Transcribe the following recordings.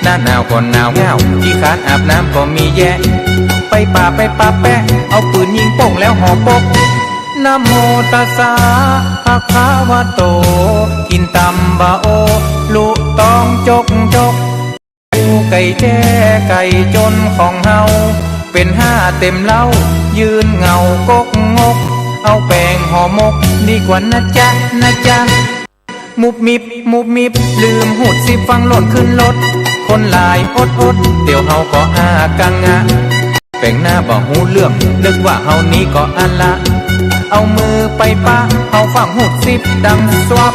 หน้าหนาวก็หนาวเงาขี้ขาดอาบน้ำก็มีแยะไปป่าแปะเอาปืนยิงโป่งแล้วห่อปกนะโมตัสสะภะคะวะโตกินตำบะโอลุตองจกไก่แจ้ไก่จนของเฮาเป็นห้าเต็มเล่ายืนเงากกงกเอาแป้งห่อหมกดีกว่านะจ๊ะมุบมิบลืมหูดสิฟังหล่นขึ้นรถคนหลายอดเดี๋ยวเฮาก็อากังงะแป่งหน้าบ่หูเรื่องนึกว่าเฮานี้ก็อันละเอามือไปปะเฮาฟังหูดสิบดังสวับ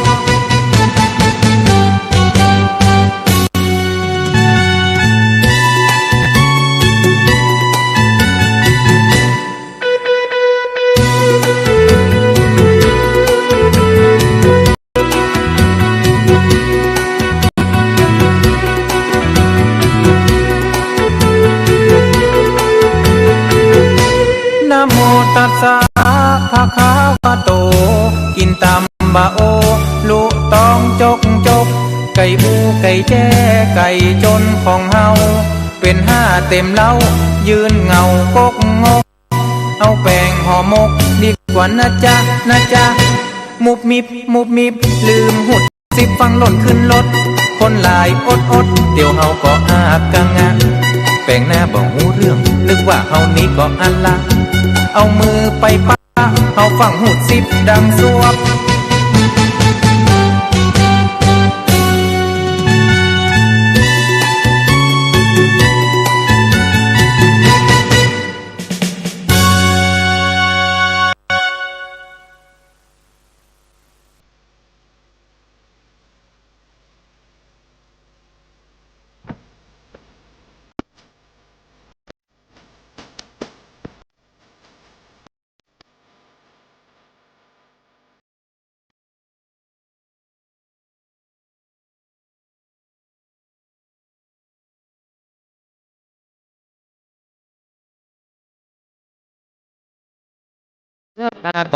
นะโมตัสสะภะคะวะโตกินตำบะโอลุตองจกไก่อูไก่แจ้ไก่จนของเฮาเป็นห้าเต็มเล่ายืนเงากกงกเอาแป้งห่อหมกดีกว่านะจ๊ะมุบมิบลืมหุดสิฟังหล่นขึ้นรถคนหลายอดเดี๋ยวเฮาก็อากังงะแป้งหน้าบ่หูเรื่องนึกว่าเฮานี้ก็อันละเอามือไปปะเอาฟังหูดสิบดังสวบ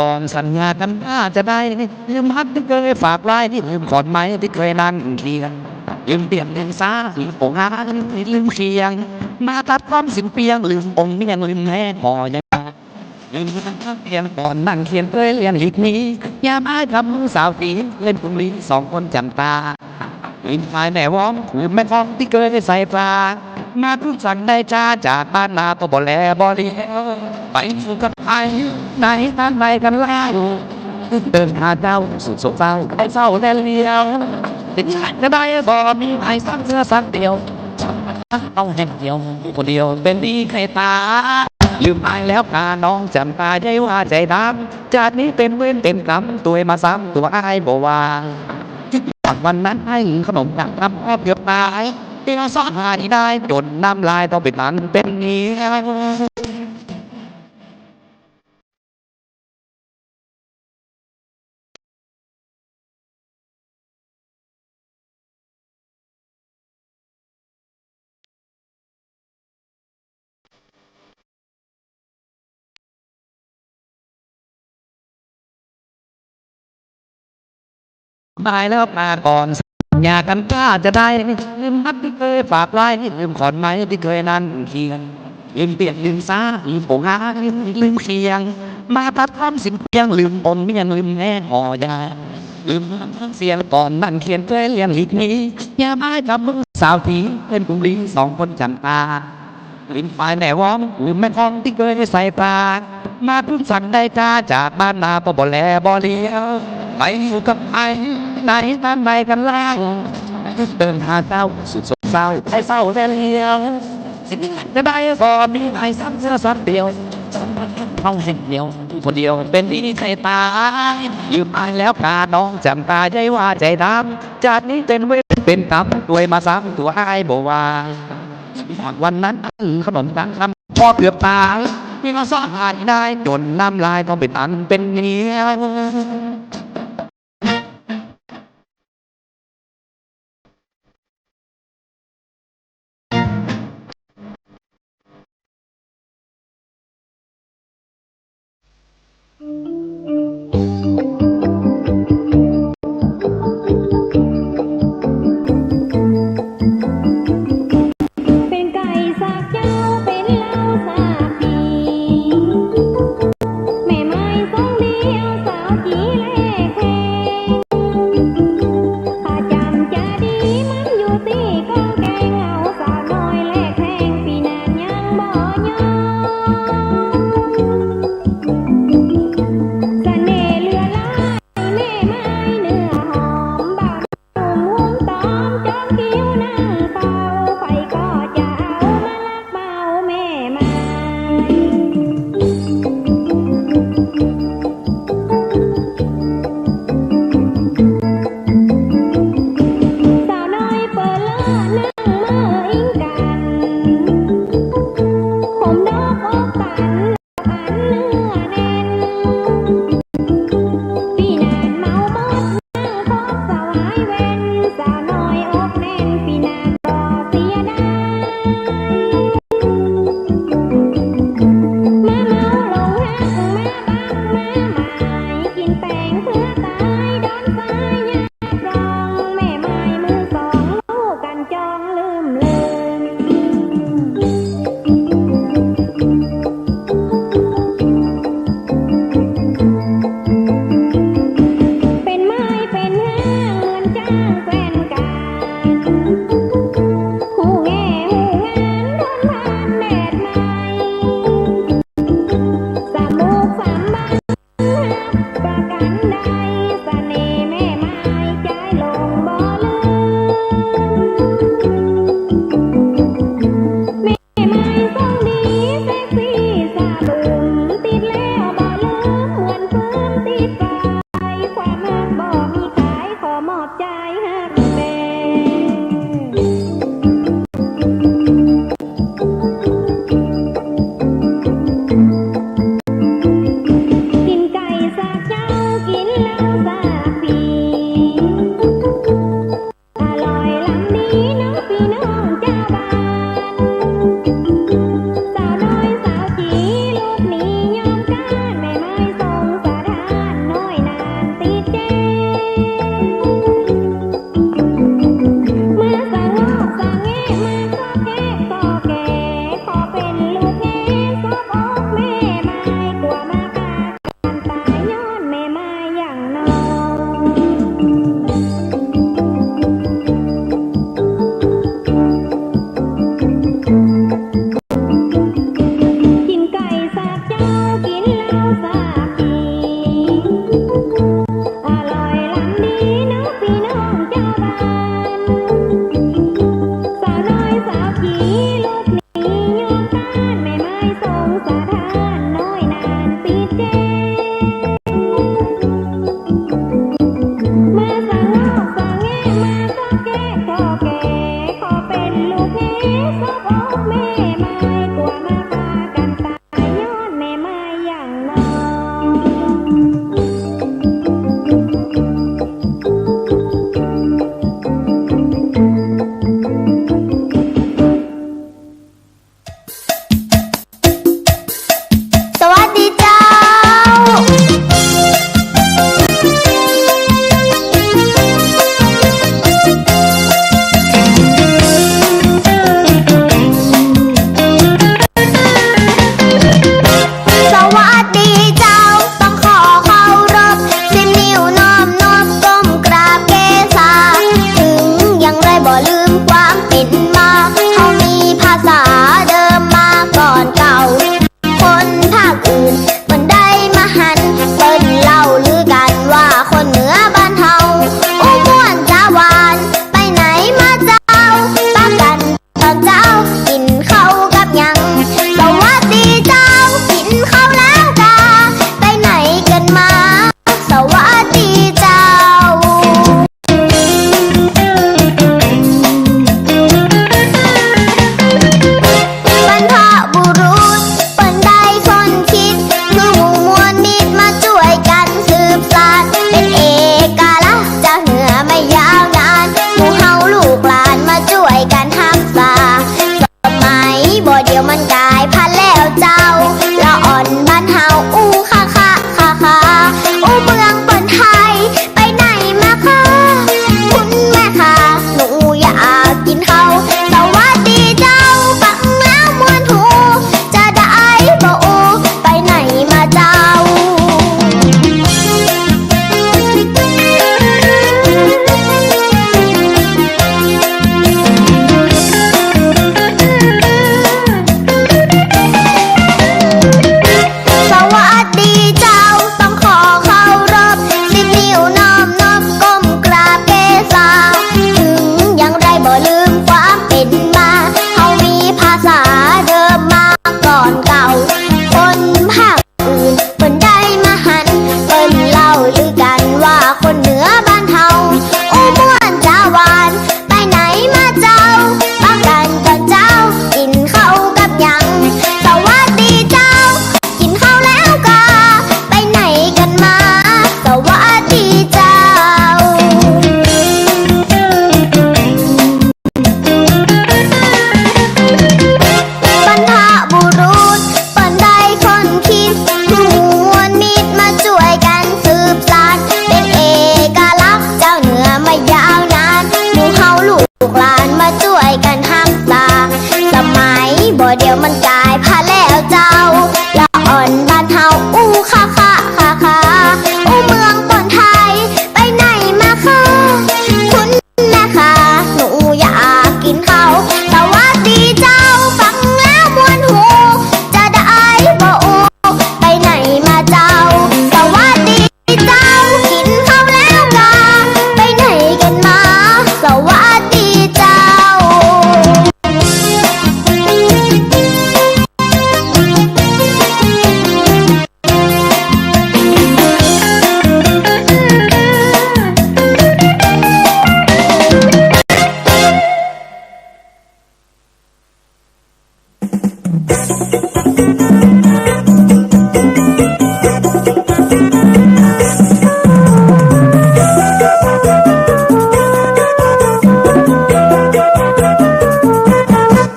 ก่อนสัญญากันว่าจะได้ลืมฮักที่เคยฝากไว้ที่ลืมกอดไม้ที่เคยนั่งเคียงลืมเปลี่ยนลืมซาลืมโป่งหาลืมเคียงมาตัดความสิ้นเปียงลืมองค์เมียงลืมแม่พอยังลืมเพียงก่อนนั่งเขียนเคยเรียนอีกนี้ยามอ้ายทำสาวตีเล่นกุลีสองคนจำตาลืมไฟแม่วอมลืมแม่ทองที่เคยใส่ปลามาทุกสั่งได้จ้าจากบ้านนาตัวบ่แลบ่เลี้ยวไปสู่กับไอ้ไหนท่านไหนกันแล้วเดินหาเจ้าสุดเศร้าไอ้เศร้าแลเลี้ยวติดจะได้บ่มีไอ้สักเสื้อสักเดียวต้องแห่งเดียวคนเดียวเป็นดีใครตาลืมไปแล้วกาน้องจำตาใจว่าใจดำจากนี้เป็นเว้นเป็นกรรมตัวมาซ้ำตัวไอ้บ่วางวันนั้นให้ขนมจากน้ำอ้อเกือบตายเดี๋ยวซ้อนหายได้จนน้ำลายต้องเป็นนั้นเป็นนี้ตายแล้วมาก่อนสัญญากันว่าจะได้ลืมฮักที่เคยฝากไว้ลืมขอนไม้ที่เคยนั่งเคียงลืมเปลี่ยนลืมซาลืมโป่งหาลืมเคียงมาตัดความสิ้นเพียงลืมปนเมียงลืมแน่หอยาลืมเสียงก่อนนั่งเขียนเคยเรียนอีกนี้ยามอ้ายกับมือสาวทีเล่นกุลีสองคนจันตาลืมไฟแหน่วอมลืมแม่ทองที่เคยใส่ปลามาทุกสั่งได้จ้าจากบ้านนาบ่แลบ่เลี้ยวไปอยู่กับไอ้ไหนท่านไหนกันล่างเดินหาเจ้าสุดเศร้าไอ้เศร้าแลเลี้ยวจะได้บ่มีไอ้ซ้ำเสื้อสักเดียวห้องแห่งเดียวคนเดียวเป็นดีใครตายืมไปแล้วกาน้องจำตาใจว่าใจดำจากนี้เป็นเวทเป็นกรรมตัวมาซ้ำตัวไอ้บ่วางวันนั้นขนมตังน้ำพอเกือบตายมีมาซ่อนหายได้จนน้ำลายต้องเป็นอันเป็นนี้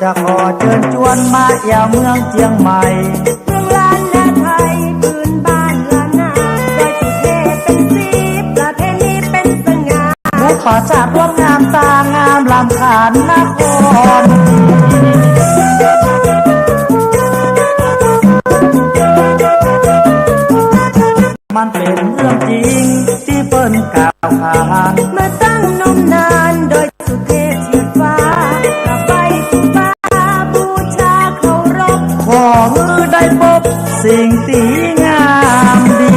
จะขอเชิญชวนมาเที่ยวเมืองเชียงใหม่เมืองล้านนาไทยพื้นบ้านล้านนาโดยสุเทพเป็นสีประเพณีเป็นสง่าหมู่ป่าชาติร่วมงามตางามลำขานนครมันเป็นเรื่องจริงที่เปิ้นกล่าวขานมาตั้งนมนานโดยสุเทพเฉียดฟ้ากลับไปสู่ฟ้าบูชาเคารพขอมือได้พบสิ่งที่งามดี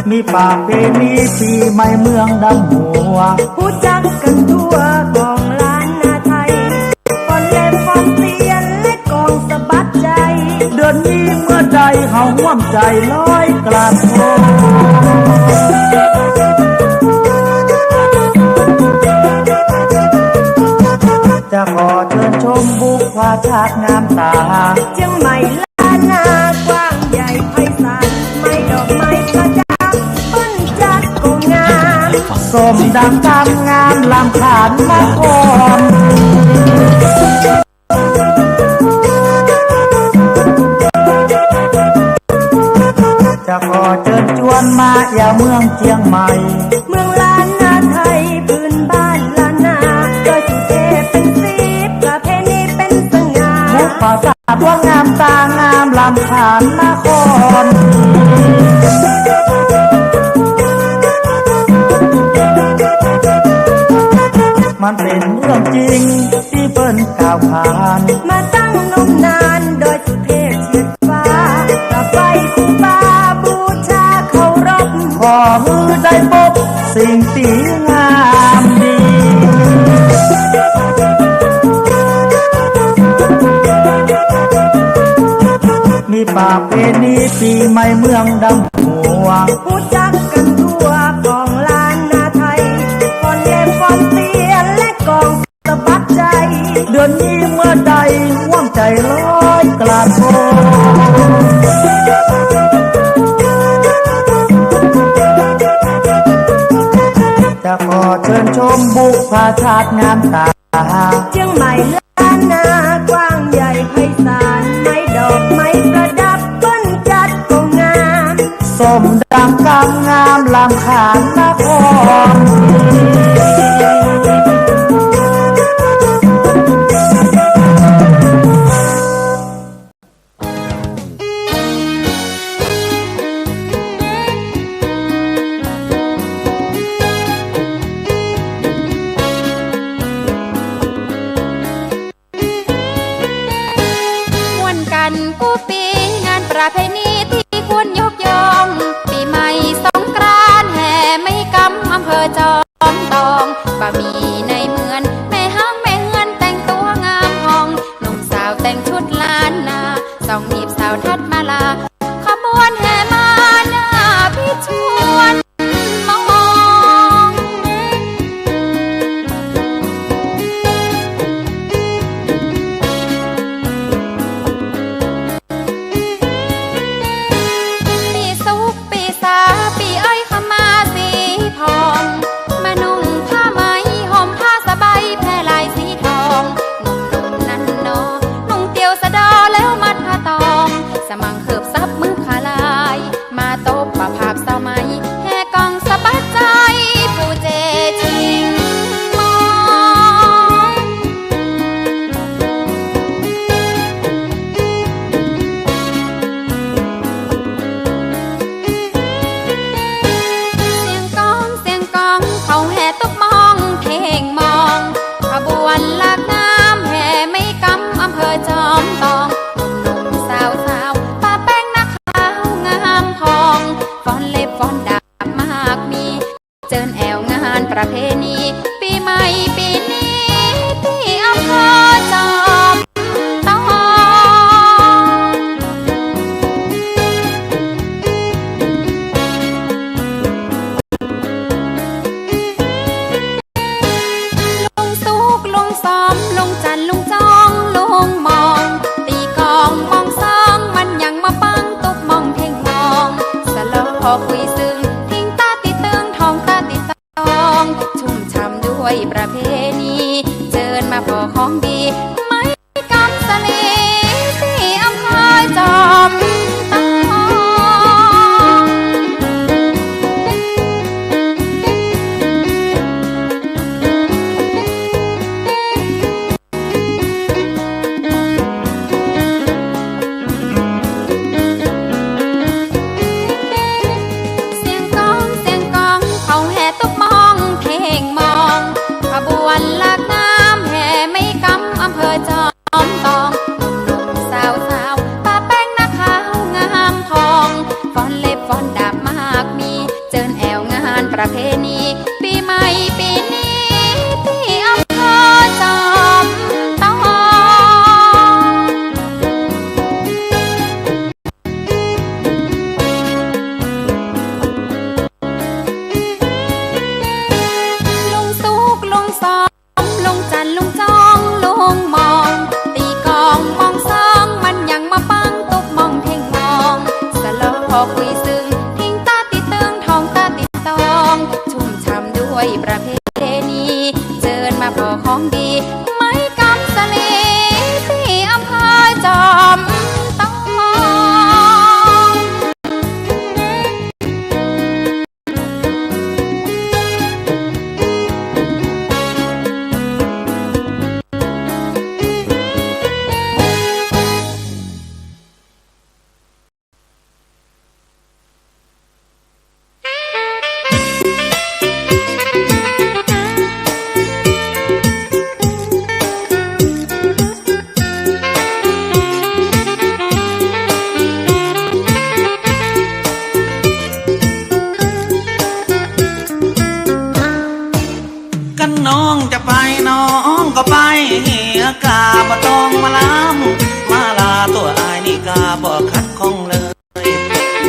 มีป่าเพณีที่ไม่เมืองดำหัวผู้จักกันทั่วของล้านนาไทยก่อนเล่นฟอนเตียนและกองสะบัดใจเดือนนี้เมื่อใดเฮาห่วมใจลอยกลางโลก สมดังกำงามลำขานมาก่อน จะขอเชิญชวนมาอย่าเมืองเชียงใหม่ เมืองล้านนาไทยพื้นบ้านล้านนาโดยสุเทพเป็นสีประเพณีเป็นสง่า มุกภาษาว่างามตางามลำขานนคร มันเป็นเรื่องจริงที่เปิ้นกล่าวขาน มาตั้งนมนานโดยสุเทพเฉียดฟ้าประไฟคูบาบูชาเคารพ ขอมือได้พบสิ่งที่งามดี มีป่าเพณีปีใหม่เมืองดำหัว ผู้จักกันทั่วของล้านนาไทยก่อนเล่ฟอนเตียนและกองสะบัดใจ เดือนนี้เมื่อใดว่างใจลอยกลาดโพจะขอเชิญชมบุพชาติงามตา เชียงใหม่ล้านนากว้างใหญ่ไพศาลไม้ดอกไม้ประดับต้นจัดก็งาม สมดังกำงามลำขานนคร ม่วนกันกู้ปีงานประเพณีที่ควรยกย่องปีใหม่สงกรานต์แห่ไม่กำอำเภอจอมทองบะหมี่ในเมืองแม่ห้างแม่เฮือนแต่งตัวงามห้องหนุ่มสาวแต่งชุดล้านนาสองหนีบสาวทัดมาลาขบวนแห่มาหน้าพิชวนมอง ปีสุกปีสาปีอ้อยขมาสีทองมานุ่งผ้าไหมห่มผ้าสบายแพรลายสีทองหนุ่มๆนั่นนอนุ่งเตียวสะดอแล้วมัดผ้าตองสมังเขิบซับมือขาลายมาตบประภาพสาวไหมแห่กองสะบัดใจผู้เจชิงมอง เสียงกองเสียงกองเขาแห่ตบมองเพ่งมองขบวนลากน้ำแห่ไม่กำอำเภอจอมทองหนุ่มๆสาวสาวป้าแป้งนักขาวงามพองฟ้อนเล็บฟ้อนดาบมากมีเจิญแอวงานประเพณีปีใหม่ปีนี้ที่อำเภอจอมทอง ลุงสุกลุงซ้อมลุงจันลุงจ้องลุงมองตีกลองมองซองมันยังมาปังตุกมองเพ่งมองสะลอคุยซึ้งทิ้งตาติตึงทองตาติตองชุ่มช่ำด้วยประเพณีเจิญมาพอของดีไม่กำสลีที่อำเภอจอมทอง เสียงกองเสียงกองเขาแห่ตบมองเพ่งมองขบวนลากน้ำแห่ไม่กำอำเภอจอมทองหนุ่มๆสาวสาวป้าแป้งนักขาวงามพองฟ้อนเล็บฟ้อนดาบมากมีเจิญแอวงานประเพณีปีใหม่ปีนี้ที่อำเภอจอมทอง ลุงสุกลุงซ้อมลุงจันลุงจ้องลุงมองตีกลองมองซองมันยังมาปังตุกมองเพ่งมองสะลอคุยซึ้งทิ้งตาติตึงทองตาติตองชุ่มช่ำด้วย กันน้องจะไปน้องก็ไปเหียกาบ่ต้องมาล้ำมาลาตัวอายนี่กาบ่คัดของเลย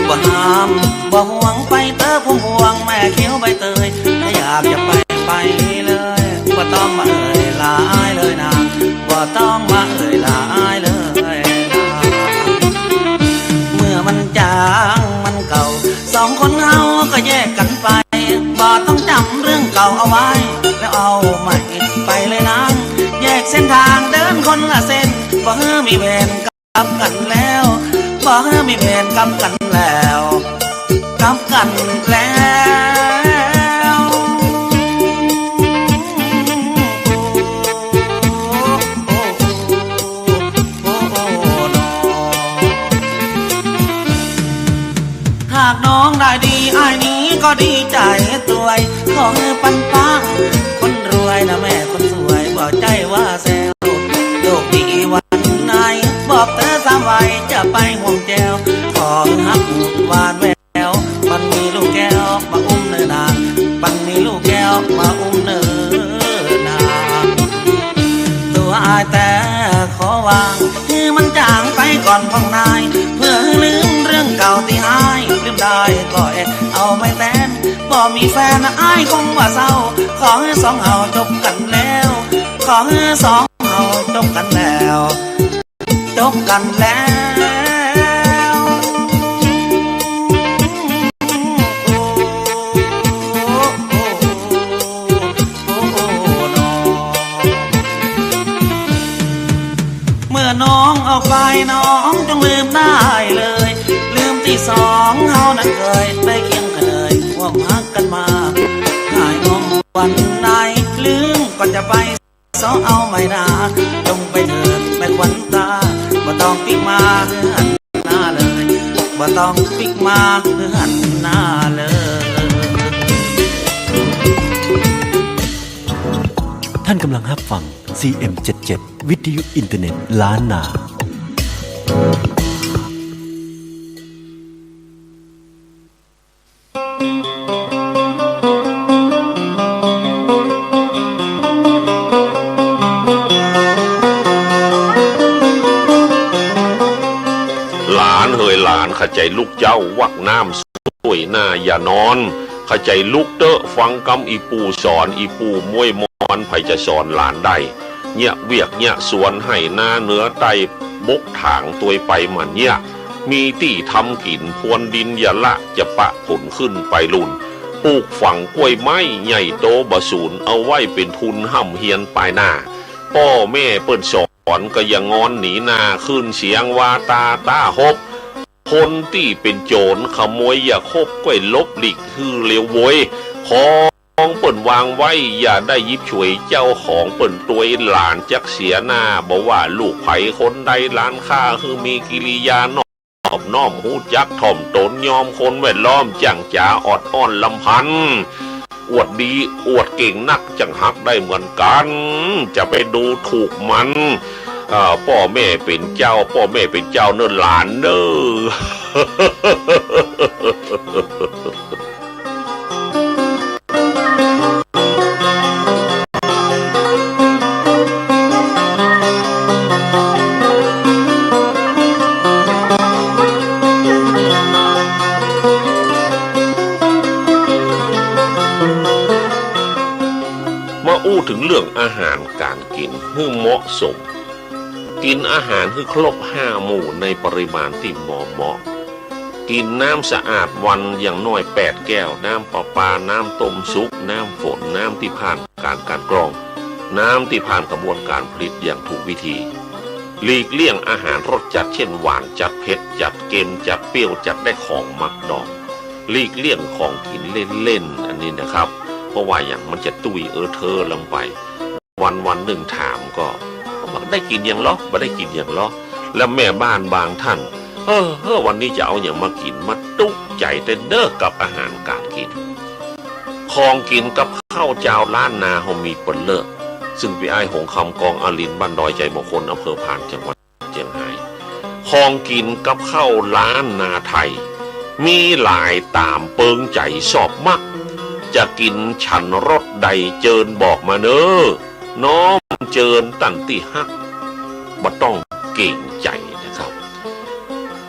บ่ห้ามบ่ห่วงไปเตอผมห่วงแม่เขียวใบเตยถ้าอยากจะไปเลยบ่ต้องมาเอ่ยลาอายเลยนะบ่ต้องมาเอ่ยลาอายเลยนะเมื่อมันจางมันเก่าสองคนเฮาก็แยกกันไปบ่ต้องจำเรื่องเก่าเอาไว้แล้วเอาใหม่ไปเลยนะแยกเส้นทางเดินคนละเส้นบ่เฮอมีเวรกับกันแล้วบ่เฮอมีเวรกับกันแล้วกับกันแล้วหากน้องได้ดีอ้ายนี้ก็ดีใจตัวยขอให้ปันป้าคนรวยนะแม่คนสวยบอกใจว่าแซวโยกดีวันไหนบอกเธอสามวัยจะไปห่วงแจวขอฮักหวานแววปันมีลูกแก้วมาอุ้มเนื้อนางปันมีลูกแก้วมาอุ้มเนื้อนางตัวอายแต่ขอวางคือมันจางไปก่อนพ่องนายเพื่อลืมเรื่องเก่าที่หายลืมได้ก็เอาไม่แตนบ่มีแฟนอ้ายคงว่าเศร้าขอให้สองเฮาจบกันแล้วขอให้สองเฮาจบกันแล้วจบกันแล้วเมื่อน้องเอาไปน้องจงลืมได้เลยลืมที่สองเฮานั้นเคยได้เคียงกันเลยร่วมฮักกันมาหายงงวันไหนลืมก่อนจะไปสอเอาไม่นาจงไปเถิดแม่ขวัญตาบ่ต้องปิกมาเพื่อนหน้าเลยบ่ต้องปิกมาเพื่อนหน้าเลย ท่านกำลังรับฟัง CM77 วิทยุอินเทอร์เน็ตล้านนาหลานเฮยหลานเข้าใจลูกเจ้าวักน้ำสวยหน้าอย่านอนเข้าใจลูกเตอะฟังกำอีปูสอนอีปูมวยมอนไผจะสอนหลานได้เนี่ยเวียกเนี่ยสวนให้หน้าเนื้อไตบกถางตัวไปมันเนี่ยมีที่ทำกินพวนดินอย่าละจะปะผลขึ้นไปลุ่นปลูกฝังกล้วยไม้ใหญ่โตบะสูนเอาไว้เป็นทุนห่ำเฮียนปลายหน้าพ่อแม่เปิ้นสอนก็อย่างงอนหนีหน้าขึ้นเสียงว่าตาฮบคนที่เป็นโจรขโมยอย่าคบก้อยลบหลีกคือเลี้ยวโวยของเปิ่นวางไว้อย่าได้ยิบฉวยเจ้าของเปิ่นตัวหลานจักเสียหน้าบอกว่าลูกไผคนใดล้านค่าคือมีกิริยานอบน้อมหูจักถ่อมตนยอมคนแวดล้อมจังจ๋าอดอ้อนลำพันอวดดีอวดเก่งนักจังหักได้เหมือนกันจะไปดูถูกมันพ่อแม่เป็นเจ้าพ่อแม่เป็นเจ้าเนิ่นหลานเน้มาอู้ถึงเรื่องอาหารการกินให้เหมาะสมกินอาหารคือครบ5 หมู่ในปริมาณที่เหมาะกินน้ำสะอาดวันอย่างน้อย8 แก้วน้ำประปาน้ำต้มซุปน้ำฝนน้ำที่ผ่านการกรองน้ำที่ผ่านกระบวนการผลิตอย่างถูกวิธีหลีกเลี่ยงอาหารรสจัดเช่นหวานจัดเผ็ดจัดเค็มจัดเปรี้ยวจัดได้ของมักดองหลีกเลี่ยงของกินเล่นอันนี้นะครับเพราะว่าอย่างมันจะตุ้ยเธอลงไปวันหนึ่งถามก็ได้กินอย่างล้อไม่ได้กินอย่างล้อแล้วแม่บ้านบางท่านวันนี้จะเอาอย่างมากินมาตุกใจเต้นเด้อกับอาหารการกินของกินกับข้าวเจ้าล้านนาเขามีเปิดเลิกซึ่งพี่ไอ้หงคำกองอารินบ้านดอยใจมงคลอำเภอพานจังหวัดเชียงรายของกินกับข้าวล้านนาไทยมีหลายตามเปิงใจชอบมัก จะกินฉันรสใดเจิญบอกมาเนอน้อมเจิญตันติฮักบ่ต้องเก่งใจนะครับ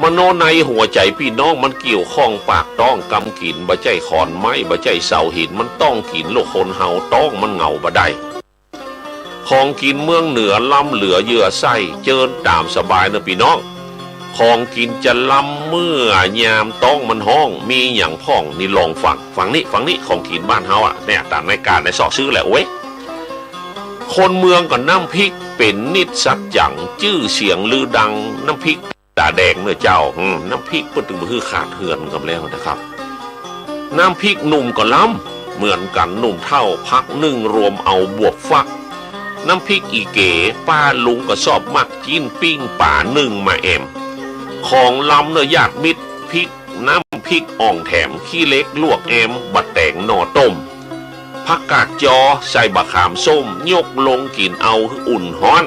มโนในหัวใจพี่น้องมันเกี่ยวข้องปากต้องกำกินบ่ใจขอนไม้บ่ใจเสาหินมันต้องกินลูกคนเฮาต้องมันเหงาบ่ได้ของกินเมืองเหนือล้ำเหลือเยื่อไส้เจิญตามสบายนะพี่น้องของกินจะล้ำเมื่อยามต้องมันห้องมีอย่างพ่องนี่ลองฟังนี่ของกินบ้านเฮาอ่ะเนี่ยตามในการในสอบซื้อแหละเว้ยคนเมืองก็น้ำพริกเป็นนิดสักอย่างชื่อเสียงลือดังน้ำพริกตาแดงเนื้อเจ้าน้ำพริกเปิดถึงมือขาดเหือนกันแล้วนะครับน้ำพริกหนุ่มก็ล้ำเหมือนกันหนุ่มเท่าพักนึ่งรวมเอาบวบฟักน้ำพริกอีเก๋ป้าลุงก็ชอบมักกินปิ้งป่านึ่งมาแอมของล้ำเนื้อญาติมิตรพริกน้ำพริกอ่องแถมขี้เล็กลวกแอมบัดแตงหน่อต้มผักกาดจอใส่บะขามส้มยกลงกินเอาอุ่นฮ้อน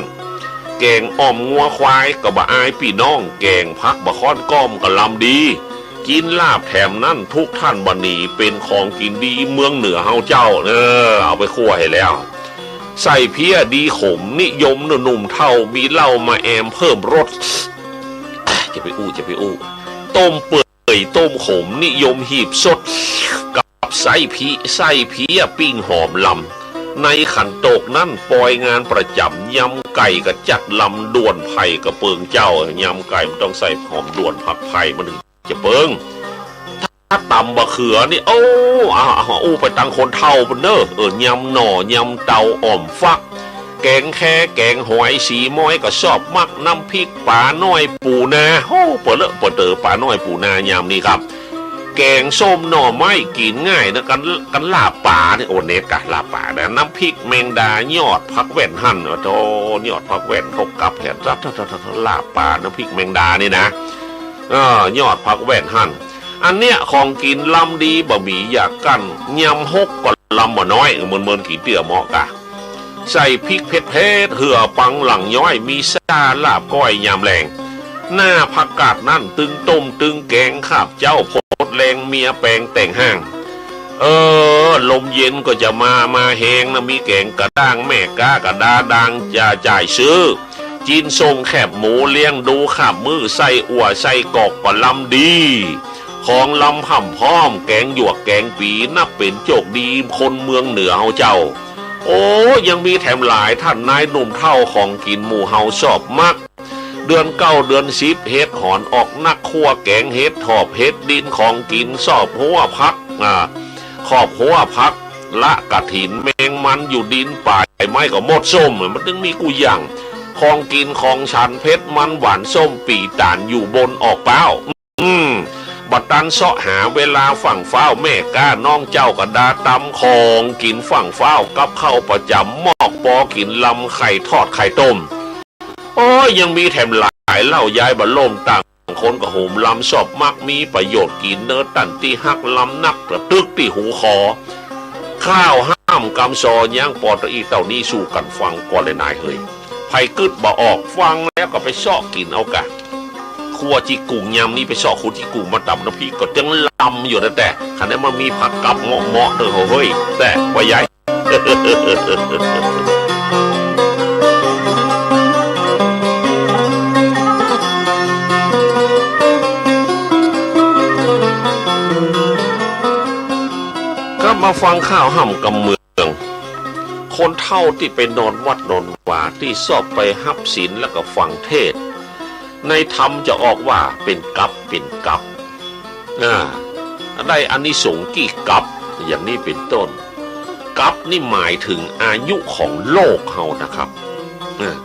แกงอ่อมงัวควายกับบะอายพี่น้องแกงพักบะค้อนก้อมกะลำดีกินลาบแถมนั่นทุกท่านบันนี้เป็นของกินดีเมืองเหนือเฮาเจ้าเอาไปคั่วให้แล้วใส่เพี้ยดีขมนิยมหนุ่มเท่ามีเหล้ามาแอมเพิ่มรสจะไปอู้ต้มเปื่อยต้มขมนิยมหีบสดกับไส้เพี้ยปิ้งหอมลำในขันโตกนั่นปล่อยงานประจำยำไก่กับจัดลำด่วนไผ่กับเปิงเจ้ายำไก่มันต้องใส่หอมด่วนผักไผ่มันถึงจะเปิงถ้าตำบะเขือนี่อู้ไปตั้งคนเท่าบนเนอยำหน่อยำเตาอ่อมฟักแกงแค่แกงหอยสีม้อยก็ชอบมักน้ำพริกปลาน้อยปูนาเปิดปลาน้อยปูนายามนี้ครับแกงส้มหน่อไม้กินง่ายนะกันลาบป่าเนี่ยโอเนสกะลาบป่านะน้ำพริกแมงดายอดผักแว่นหั่นโอ้ยอดผักแว่นเขากับแผ่นรับลาบป่าน้ำพริกแมงดานี่นะยอดผักแว่นหั่นอันเนี้ยของกินลำดีบะหมี่อยากกันยำฮกก็ลำบ่น้อยเหมือนกี่เตี้ยเหมาะกะใส่พริกเผ็ดเหือปังหลังย้อยมีซาลาบก้อยยำแรงหน้าผักกาดนั่นตึงต้มตึงแกงข้าบเจ้าโพดแรงเมียแปลงแต่งห้างลมเย็นก็จะมาแหงนะมีแกงกระด้างแม่ก้ากระดาดังจะจ่ายซื้อจีนทรงแคบหมูเลี้ยงดูข้าบมือใส่อั่วใส่กอกปลาลำดีของลำห่ำพร้อมแกงหยวกแกงปีนับเป็นโจกดีคนเมืองเหนือเฮาเจ้ายังมีแถมหลายท่านนายหนุ่มเท่าของกินหมู่เฮาชอบมักเดือน9เดือน10เฮ็ดหอนออกนักคั่วแกงเฮ็ดถอบเฮ็ดดินของกินสอบหัวพักขอบหัวพักละกะถินแมงมันอยู่ดินป่ายไม้ก็หมดส้มมันถึงมีกูอย่างของกินของฉันเพชรมันหวานส้มปีตานอยู่บนออกเป้าบัดตันเสาะหาเวลาฝั่งเฝ้าแม่ก้าน้องเจ้ากระดาตำของกินฝั่งเฝ้ากับข้าวประจำหมอกปอกินลำไข่ทอดไข่ต้มยังมีแถมหลายเล่ายายบะล่มต่างคนก็โหมลำชอบมักมีประโยชน์กินเนื้อตันที่หักลำนักกระตึกที่หูคอข้าวห้ามกำซอย่างปอตอีเต่านี้สู่กันฟังก่อนเลยนายเฮ้ยไผ่กึดบ่ออกฟังแล้วก็ไปซอกกินเอากะครัวจีกุ่งยำนี่ไปซอกคุณจีกุ่งมาตำน้ำพริกก็ยังลำอยู่แต่คันนี้มันมีผักกับเหมาะเด้อเฮ้ยแต่ว่าใหญ่ ก็มาฟังข่าวห่ำกับเมืองคนเฒ่าที่ไปนอนวัดนอนวาที่สอบไปฮับศีลแล้วก็ฟังเทศในธรรมจะออกว่าเป็นกัปได้อานิสงส์กี่กัปอย่างนี้เป็นต้นกัปนี่หมายถึงอายุของโลกเฮานะครับ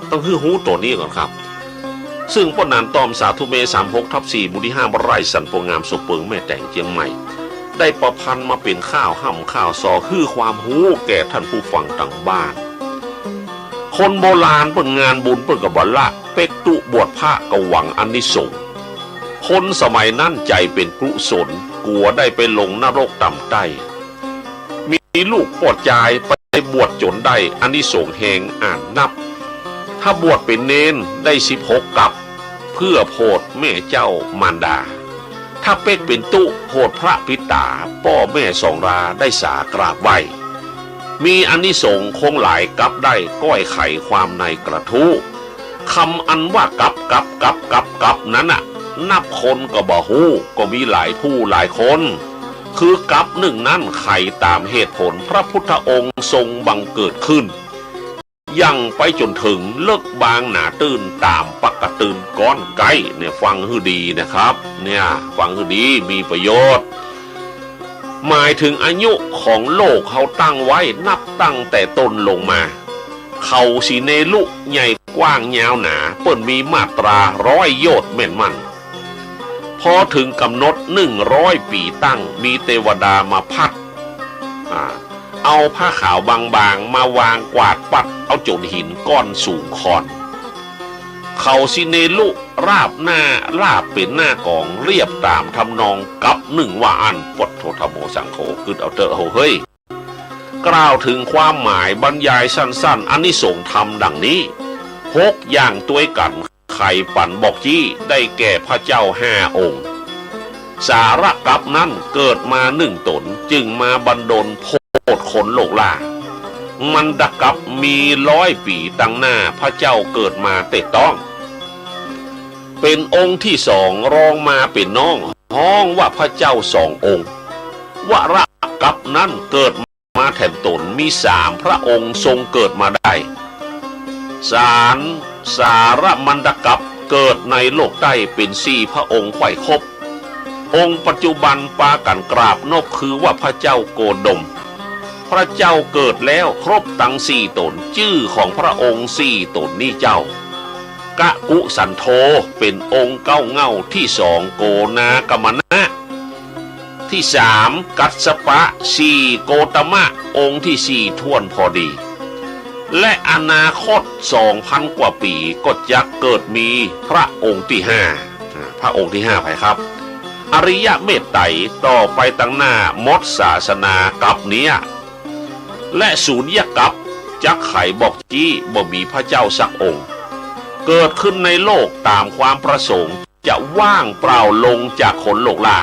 ต้องหูตัวนี้ก่อนครับซึ่งป้อนานตอมสาธุเม36/4 หมู่ที่ 5 ไร่สันโปงามสุเปิงแม่แต่งเจียงใหม่ได้ประพันธ์มาเป็นข้าวห่ำข้าวซอคือความหูแก่ท่านผู้ฟังต่างบ้านคนโบราณเปิดงานบุญเปิดกับบละเป็กตุบวชพระกหวังอานิสงส์คนสมัยนั้นใจเป็นกุศลกลัวได้ไปลงนรกต่ำใต้มีลูกปอดใจไปบวชจนได้อานิสงส์แห่งอ่านนับถ้าบวชเป็นเนนได้16 กับเพื่อโพธิแม่เจ้ามารดา ถ้าเป็กเป็นตุโหดพระปิตาพ่อแม่สองราได้สากราบไหวมีอานิสงส์คงหลายกับได้ก้อยไขความในกระทู้คำอันว่ากับนั้นน่ะนับคนก็บ่ฮู้ก็มีหลายผู้หลายคนคือกับหนึ่งนั้นไขตามเหตุผลพระพุทธองค์ทรงบังเกิดขึ้นยังไปจนถึงเลิกบางหนาตื่นตามปกตื่นก้อนไก่เนี่ยฟังให้ดีนะครับเนี่ยฟังให้ดีมีประโยชน์หมายถึงอายุของโลกเขาตั้งไว้นับตั้งแต่ต้นลงมาเขาสีเนลุใหญ่กว้างยาวหนาเปิ้นมีมาตรา100 โยชน์แม่นมันพอถึงกำหนด100 ปีตั้งมีเทวดามาพัดเอาผ้าขาวบางๆมาวางกวาดปัดเอาโจนหินก้อนสูงคอนเขาสิเนลุราบหน้าลาบเป็นหน้ากองเรียบตามทำนองกับหนึ่งว่าอันปดโทธโมสังโฆกึดเอาเตอะโหเฮ้ยกล่าวถึงความหมายบรรยายสั้นๆอานิสงส์ธรรมดังนี้6 อย่างตัวกันไข่ปั่นบอกจี้ได้แก่พระเจ้า5 องค์สาระกับนั้นเกิดมา1 ตนจึงมาบันดลโพดขนโลกล่ามันดกับมี100 ปีตั้งหน้าพระเจ้าเกิดมาเตะต้องเป็นองค์ที่2รองมาเป็นน้องห้องว่าพระเจ้า2 องค์วระกับนั้นเกิดมาแถมตนมี3 พระองค์ทรงเกิดมาได้สารมันดกับเกิดในโลกใต้เป็น4 พระองค์ไขว้คบองค์ปัจจุบันปากันกราบนบคือว่าพระเจ้าโกดมพระเจ้าเกิดแล้วครบตั้ง4 ตนชื่อของพระองค์4 ตนนี้เจ้ากะกุสันโธเป็นองค์เก้าเง่าที่2โกนากมนะที่3กัสสปะ4โกตมะองค์ที่4ท่วนพอดีและอนาคต 2,000 กว่าปีก็จะเกิดมีพระองค์ที่5พระองค์ที่5ไปครับอริยเมตไตรต่อไปตั้งหน้ามดศาสนากับเนี้ยและสูญญกับจักไขบอกจี้บ่มีพระเจ้าสักองค์เกิดขึ้นในโลกตามความประสงค์จะว่างเปล่าลงจากขนโลกล่า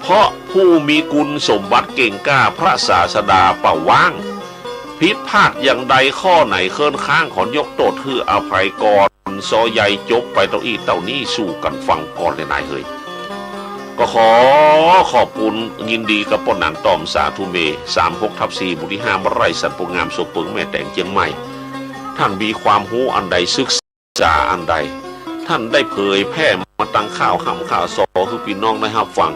เพราะผู้มีกุลสมบัติเก่งกล้าพระศาสดาเป่าว่างผิดพลาดอย่างใดข้อไหนเคลื่อนข้างขอยกโทษคืออภัยก่อนซอใหญ่จบไปเต้าอี้เต้านี้สู่กันฟังก่อนเลยนายเฮ้ยก็ขอขอบคุณยินดีกับปนันตอมสาธุเม36/4 บุรี5มาไร่สันปุงามโสปึงแม่แต่งเจียงใหม่ท่านมีความรู้อันใดศึกษาอันใดท่านได้เผยแพร่มาตั้งข่าวห้ำข่าวซอคือพี่น้องได้รับฟัง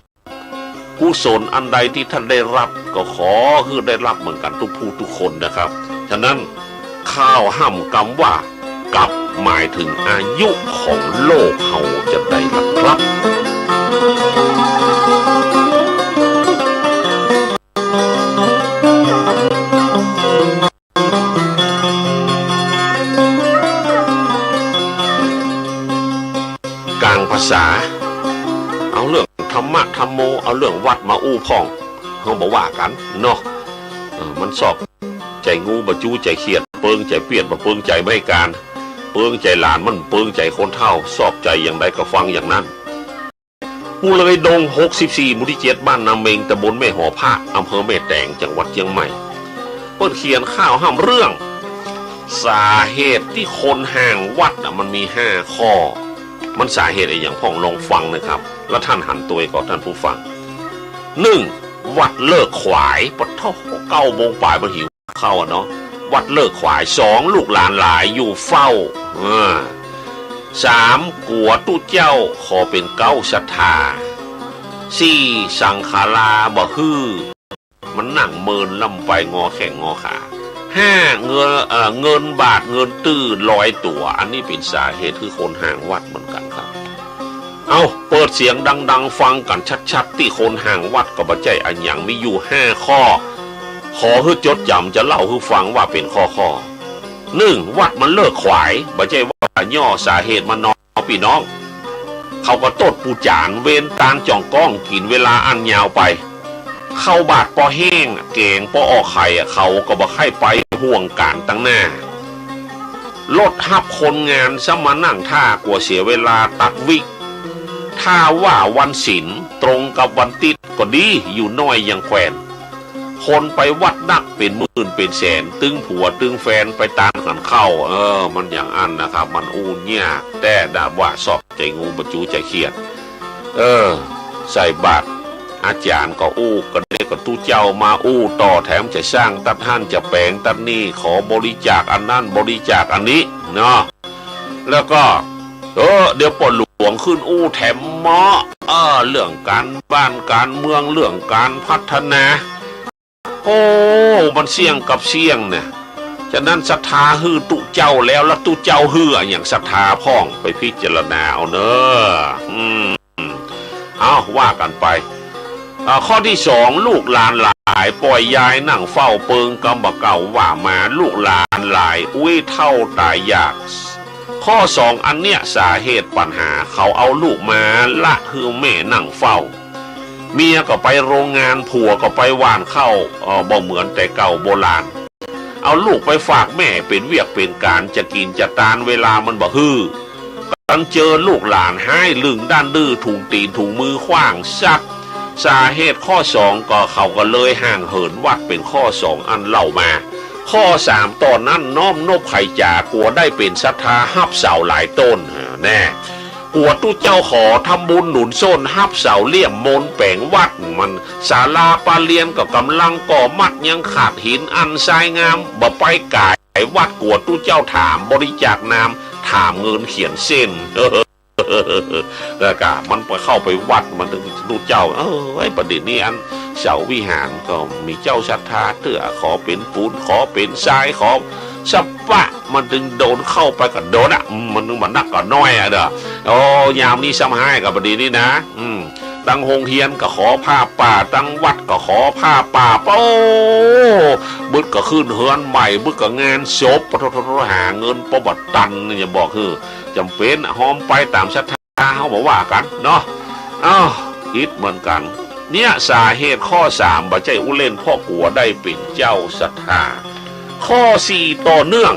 กุศลอันใดที่ท่านได้รับก็ขอให้ได้รับเหมือนกันทุกผู้ทุกคนนะครับฉะนั้นข้าวห้ำกำว่ากับหมายถึงอายุของโลกเขาจะได้รับครับกลางภาษาเอาเรื่องธรรมะธรรมโมเอาเรื่องวัดมาอู้พ่องเขาบอกว่ากันเนาะมันสอบใจงูบะจูใจเขียดเปิงใจเปียดบะเปิงใจไม่การเปิงใจหลานมันเปิงใจคนเฒ่าสอบใจอย่างใดก็ฟังอย่างนั้นมูเลยดง64 มุที่7บ้านนาเมงตำบลแม่หอผ้าอำเภอแม่แตงจังหวัดเชียงใหม่เปิดเขียนข้าวห้ามเรื่องสาเหตุที่คนห่างวัดมันมี5 ข้อมันสาเหตุอะไรอย่างพ่องลองฟังนะครับแล้วท่านหันตัวก่อนท่านผู้ฟัง1วัดเลิกขวายปะท่อ9 โมงป่ายมันหิวเข้าเนาะวัดเลิกขวาย2ลูกหลานหลายอยู่เฝ้า3กัวตู้เจ้าขอเป็นเก้าศรัทธา4สังขาราบ่ฮื้อมันนั่งเมินลำไปงอแข่งงอขา5เงินบาทเงินตื้อ100 ตัวอันนี้เป็นสาเหตุคือคนห่างวัดเหมือนกันครับเอาเปิดเสียงดังๆฟังกันชัดๆที่คนห่างวัดก็บ่ใจอันอย่างมีอยู่5 ข้อขอให้จดจำจะเล่าให้ฟังว่าเป็นข้อ1วัดมันเลิกขวายบ่ใจว่าย่อสาเหตุมันนอพี่น้องเขาก็ตดปูจานเว้นตานจ่องก้องกินเวลาอันยาวไปเข้าบาดปอแห้งเก่งปอออกไข่เขาก็บ่ให้ไปห่วงการตั้งหน้าลดหับคนงานซะมานั่งท่ากลัวเสียเวลาตัดวิก ถ้าว่าวันศีลตรงกับวันติดก็ดีอยู่น้อยอย่างแขวนคนไปวัดนักเป็นหมื่นเป็นแสนตึงผัวตึงแฟนไปตามกันเข้ามันอย่างอันนะครับมันอูเนี่ยแต่ดาว่าสอบใจงูบรรจุใจเครียดใส่บาตรอาจารย์ก็อู้กันเด็กก็ตู้เจ้ามาอู้ต่อแถมจะสร้างตัดท่านจะแปลงตัดนี่ขอบริจาคอันนั้นบริจาคอันนี้เนาะแล้วก็เดี๋ยวปนหลวงขึ้นอู้แถมเมาะเรื่องการบ้านการเมืองเรื่องการพัฒนาโอ้มันเสี่ยงกับเสี่ยงเนี่ยฉะนั้นศรัทธาฮือตุเจ้าแล้วตุเจ้าฮืออย่างศรัทธาพ่องไปพิจารณาเอาเนอะเอาว่ากันไปข้อที่สองลูกหลานหลายปล่อยยายนั่งเฝ้าเปิงกำบะเก่าว่ามาลูกหลานหลายอุ้ยเท่าตายยากข้อสองอันเนี้ยสาเหตุปัญหาเขาเอาลูกมาละคือแม่นั่งเฝ้าเมียก็ไปโรงงานผัวก็ไปหว่านเข้าบ่เหมือนแต่เก่าโบราณเอาลูกไปฝากแม่เป็นเวียกเป็นการจะกินจะตานเวลามันบ่ฮื้อกันเจอลูกหลานให้ลึงด้านดื้อถุงตีนถุงมือขว้างซักสาเหตุข้อสองก็เขาก็เลยห่างเหินวัดเป็นข้อสองอันเล่ามาข้อสามตอนนั้นน้อมนบไข่จ่ากลัวได้เป็นศรัทธาฮับเสาหลายต้นแน่กลัวตู้เจ้าขอทำบุญหนุนโซนฮับเสาเลี่ยมมนแปลงวัดมันศาลาปาเลียนก็กำลังก่อมัดยังขาดหินอันทรายงามบ่ไปกายวัดกลัวตู้เจ้าถามบริจาคน้ำถามเงินเขียนเส้นแล้วก็มันไปเข้าไปวัดมันถึงดูเจ้าประเด็นนี้อันเสาวิหารก็มีเจ้าศรัทธาเถื่อขอเป็นปูนขอเป็นทรายขอสปะมันถึงโดนเข้าไปกับโดนมันถึงมันนักกับน้อยเด้อยามนี้ซ้ำให้กับประเด็นนี้นะตั้งโรงเรียนก็ขอผ้าป่าตั้งวัดก็ขอผ้าป่าบึดก็ขึ้นเฮือนใหม่บึดก็งานศพหาเงินประวัติตันอย่าบอกคือจำเป็นหอมไปตามศรัทธาเขาบอกว่ากันเนาะคิดเหมือนกันเนี่ยสาเหตุข้อ3บ่ใจอุเล่นพ่อกัวได้เป็นเจ้าศรัทธาข้อ4ต่อเนื่อง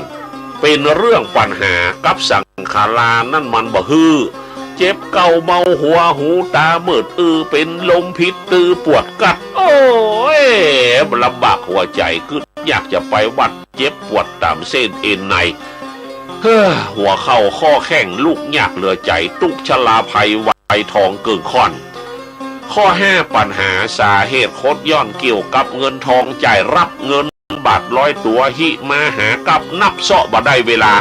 เป็นเรื่องปัญหากับสังขารานั่นมันบ่ฮือเจ็บเก่าเมาหัวหูตามืดเป็นลมพิษปวดกัดโอ้ยลำบากหัวใจคืออยากจะไปวัดเจ็บปวดตามเส้นเอ็นในหัวเข่าข้อแข้งลูกยากเหลือใจตุกชลาภัยวัยทองเกินค่อนข้อ5ปัญหาสาเหตุคดย้อนเกี่ยวกับเงินทองจ่ายรับเงินบาท100ตัวหิมาหากับนับเสาะบ่ได้เวลา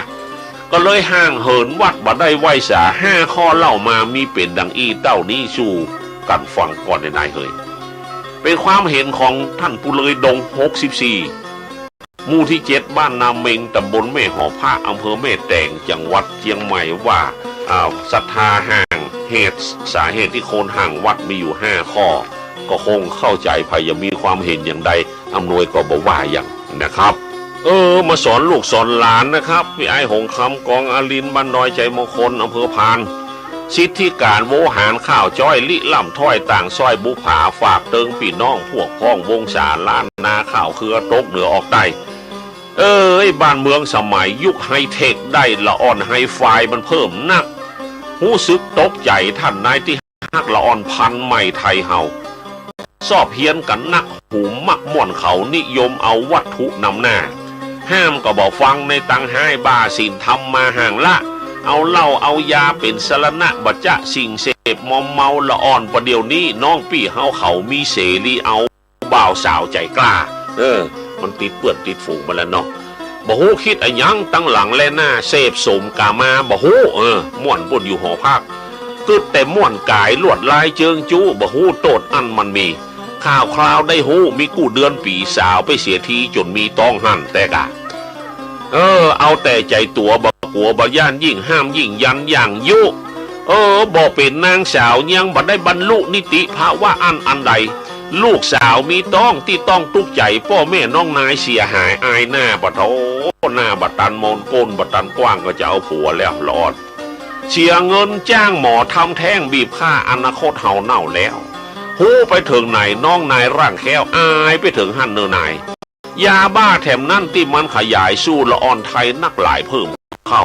ก็เลยห่างเหินวัดบ่ได้ไหวสา5ข้อเล่ามามีเป็นดังอีเต้านี้สู่กันฟังก่อนในเฮ้ยเป็นความเห็นของท่านผู้เลยดง64หมู่ที่7บ้านนาเมงตำบลแม่หอพระอำเภอแม่แตงจังหวัดเชียงใหม่ว่าศรัทธาห่างเหตุสาเหตุที่โคนห่างวัดมีอยู่5ข้อก็คงเข้าใจภายมีความเห็นอย่างใดอำนวยก็บอกว่าอย่างนะครับมาสอนลูกสอนหลานนะครับพี่ไอ้หงคำกองอารินบ้านดอยใจมงคลอำเภอพานสิทธิการโวหารข้าวจ้อยลิล่ำถ้อยต่างซ้อยบุผาฝากเติงพี่น้องพวกพ้องวงศาล้านนาข้าวเครือตกเหนือออกใต้บ้านเมืองสมัยยุคไฮเทคได้ละอ่อนไฮไฟมันเพิ่มนักหูซึกตกใจท่านนายที่ฮักละอ่อนพันใหม่ไทยเฮาสอบเฮียนกันนักหูมักม่วนเขานิยมเอาวัตถุนำหน้าห้ามก็บอกฟังในตังให้บาสินทำมาห่างละเอาเหล้าเอายาเป็นสารณะบัจจะสิ่งเสพมอมเมาละอ่อนประเดี๋ยวนี้น้องพี่เฮาเขามีเสรีเอาบ่าวสาวใจกล้ามันติดเปื้อนติดฝูงมาแล้วเนาะบ่ฮู้คิดอะยังตั้งหลังและหน้าเสพสมกามาบ่ฮู้ม่วนปุ่นอยู่หอพักกึดแต่ม่วนกายลวดลายเจิงจู้บ่ฮู้โตดอันมันมีข่าวคราวได้ฮู้มีกู้เดือนปีสาวไปเสียทีจนมีต้องหั่นแต่กะเอาแต่ใจตัวบ่กลัวบ่ย่านยิ่งห้ามยิ่งยันอย่างยุบ่เป็นนางสาวยังบ่ได้บรรลุนิติภาวะอันใดลูกสาวมีต้องที่ต้องตุกใจพ่อแม่น้องนายเสียหายอายหน้าบ่โถหน้าบ่ตันมนก้นบ่ตันกว้างก็จะเอาผัวแล้วรอดเสียเงินจ้างหมอทำแท้งบีบฆ่าอนาคตเฮาเน่าแล้วหูไปถึงไหนน้องนายร่างแค้วอายไปถึงหั่นเนอนายยาบ้าแถมนั่นที่มันขยายสู้ละอ่อนไทยนักหลายเพิ่มเข้า